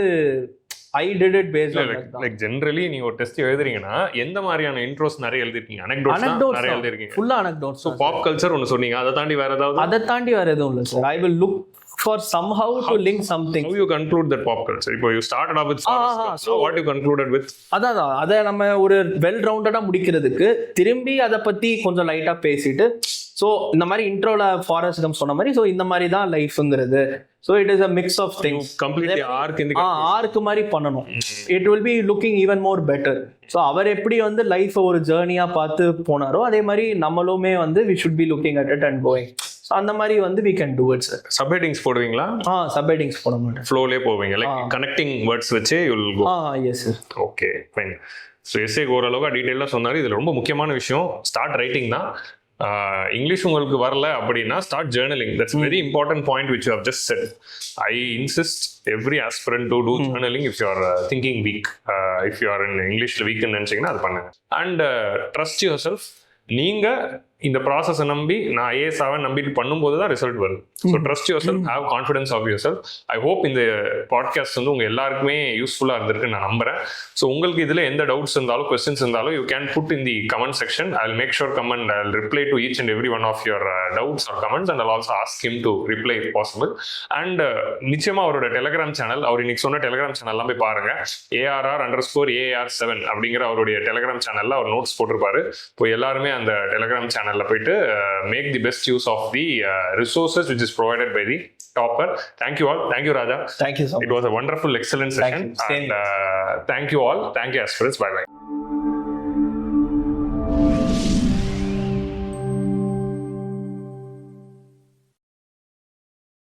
[SPEAKER 2] I did it based on
[SPEAKER 1] like generally நீங்க ஒரு test எழுதுறீங்கன்னா எந்த மாதிரியான இன்ட்ரோஸ் நிறைய எழுதிருக்கீங்க? அனெக்டோட்ஸ் நிறைய எழுதிருக்கீங்க.
[SPEAKER 2] ஃபுல்லா அனெக்டோட்ஸ்.
[SPEAKER 1] சோ பாப் கல்ச்சர் ஒன்னு சொன்னீங்க, அதை தாண்டி வேற ஏதாவது?
[SPEAKER 2] அதை தாண்டி வேற எதுவும் இல்லை sir. I will look for somehow to link something.
[SPEAKER 1] How you conclude that pop culture? If you started off with so what you concluded with?
[SPEAKER 2] அத நம்ம ஒரு வெல் ரவுண்டடா முடிக்கிறதுக்கு திரும்பி அதை பத்தி கொஞ்சம் லைட்டா பேசிட்டு, ஸோ இந்த மாதிரி இன்ட்ரோல ஃபாரஸ்ட் கம் சொன்ன மாதிரி, ஸோ இந்த மாதிரி தான் லைஃப்ங்கிறது. So it is a mix of things.
[SPEAKER 1] Completely
[SPEAKER 2] ஆர்க் மாதிரி பண்ணணும். It will be looking even more better. So அவர் எப்படி வந்து லைஃப் ஒரு ஜேர்னியா பார்த்து போனாரோ அதே மாதிரி நம்மளுமே வந்து we should be looking at it and going. ஸோ அந்த மாதிரி வந்து we can do it sir.
[SPEAKER 1] Subheadings போடுவீங்களா?
[SPEAKER 2] சப்ஹெட்டிங்ஸ் போட மாட்டேன்.
[SPEAKER 1] ஃப்ளோலே போவீங்க, லைக் கனெக்டிங் வேர்ட்ஸ் வச்சே you will go.
[SPEAKER 2] yes sir.
[SPEAKER 1] Okay fine. So எஸ்ஏக்கு ஓரளவுக்கு டீட்டெயிலாக சொன்னார். இதில் ரொம்ப முக்கியமான விஷயம் ஸ்டார்ட் ரைட்டிங் தான். இங்கிலீஷ் உங்களுக்கு வரல அப்படின்னா start journaling. That's very important point which you have just said. I insist every aspirant to do journaling if you are thinking weak. If you are in இங்கிலீஷில் வீக்னு நினச்சிங்கன்னா அது பண்ணுங்க. And trust yourself. நீங்க இந்த ப்ராசஸை நம்பி நான் ஐஏஎஸ் ஆவேன் நம்பிட்டு பண்ணும்போது தான் ரிசல்ட் வருது. So trust yourself, have confidence of yourself. I hope இந்த பாட்காஸ்ட் வந்து உங்க எல்லாருக்குமே யூஸ்ஃபுல்லாக இருந்திருக்கு நான் நம்புறேன். ஸோ உங்களுக்கு இதில் எந்த டவுட்ஸ் இருந்தாலும் கொஸ்டின்ஸ் இருந்தாலும் you can put in the comment section. I will make sure comment. I will reply to each and every one of your doubts or comments and I also ask him to reply if possible. And நிச்சயமா அவரோட Telegram channel, அவர் இன்னைக்கு சொன்ன Telegram சேனல்லாம் போய் பாருங்க. ARR_AR7 அப்படிங்கிற அவருடைய Telegram சேனல்ல அவர் நோட்ஸ் போட்டிருப்பாரு. இப்போ எல்லாருமே அந்த டெலிகிராம் சேனல்ல போயிட்டு make the best use of the resources which is provided by the topper. Thank you all. Thank you Raja.
[SPEAKER 2] Thank you so much.
[SPEAKER 1] It was a wonderful, excellent session. And thank you all. Thank you aspirants. Bye bye.